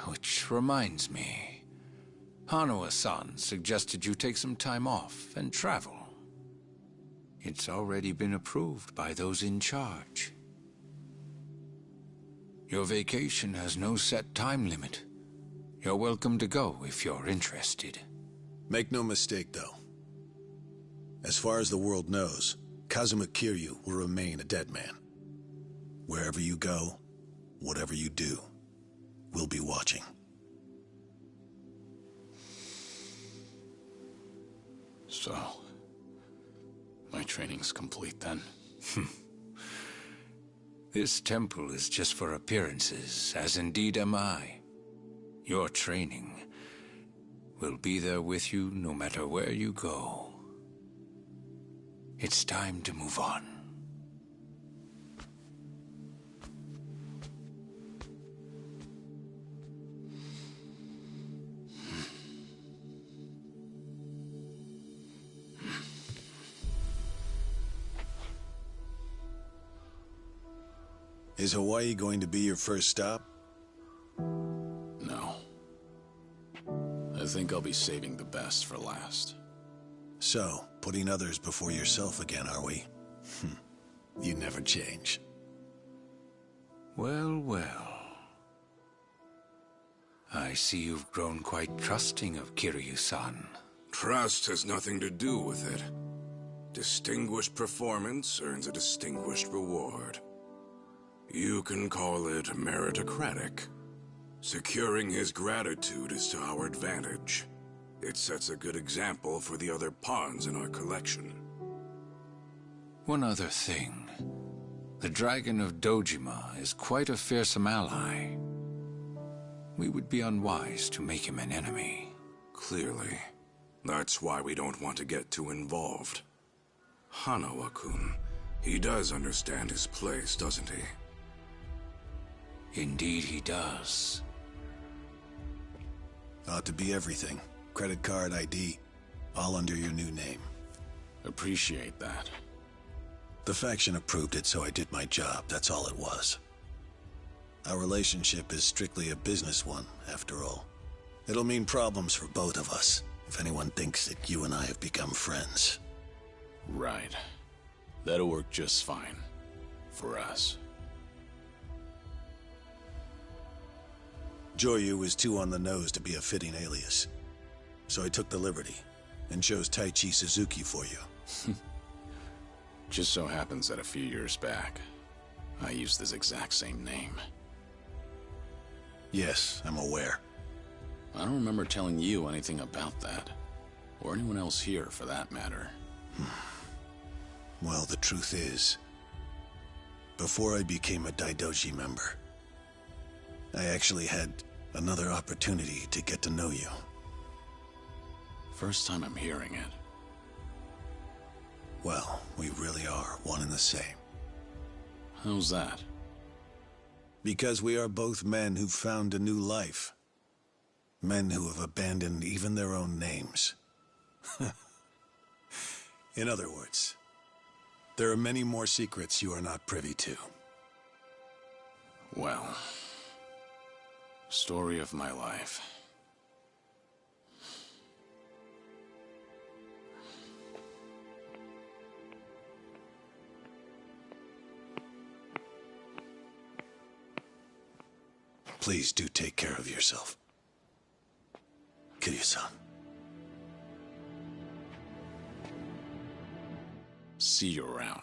Which reminds me, Hanawa-san suggested you take some time off and travel. It's already been approved by those in charge. Your vacation has no set time limit. You're welcome to go if you're interested. Make no mistake, though. As far as the world knows, Kazuma Kiryu will remain a dead man. Wherever you go, whatever you do, we'll be watching. So, my training's complete then? This temple is just for appearances, as indeed am I. Your training will be there with you no matter where you go. It's time to move on. Is Hawaii going to be your first stop? No. I think I'll be saving the best for last. So, putting others before yourself again, are we? You never change. Well, well. I see you've grown quite trusting of Kiryu-san. Trust has nothing to do with it. Distinguished performance earns a distinguished reward. You can call it meritocratic. Securing his gratitude is to our advantage. It sets a good example for the other pawns in our collection. One other thing. The Dragon of Dojima is quite a fearsome ally. We would be unwise to make him an enemy. Clearly. That's why we don't want to get too involved. Hanawa-kun, he does understand his place, doesn't he? Indeed he does. Ought to be everything. Credit card, ID, all under your new name. Appreciate that. The faction approved it, so I did my job. That's all it was. Our relationship is strictly a business one, after all. It'll mean problems for both of us, if anyone thinks that you and I have become friends. Right. That'll work just fine. For us. Joyu was too on the nose to be a fitting alias. So I took the liberty, and chose Taichi Suzuki for you. Just so happens that a few years back, I used this exact same name. Yes, I'm aware. I don't remember telling you anything about that. Or anyone else here, for that matter. Well, the truth is, before I became a Daidoji member, I actually had another opportunity to get to know you. First time I'm hearing it. Well, we really are one and the same. How's that? Because we are both men who've found a new life. Men who have abandoned even their own names. In other words, there are many more secrets you are not privy to. Well, story of my life. Please do take care of yourself. Kiryu-san. See you around.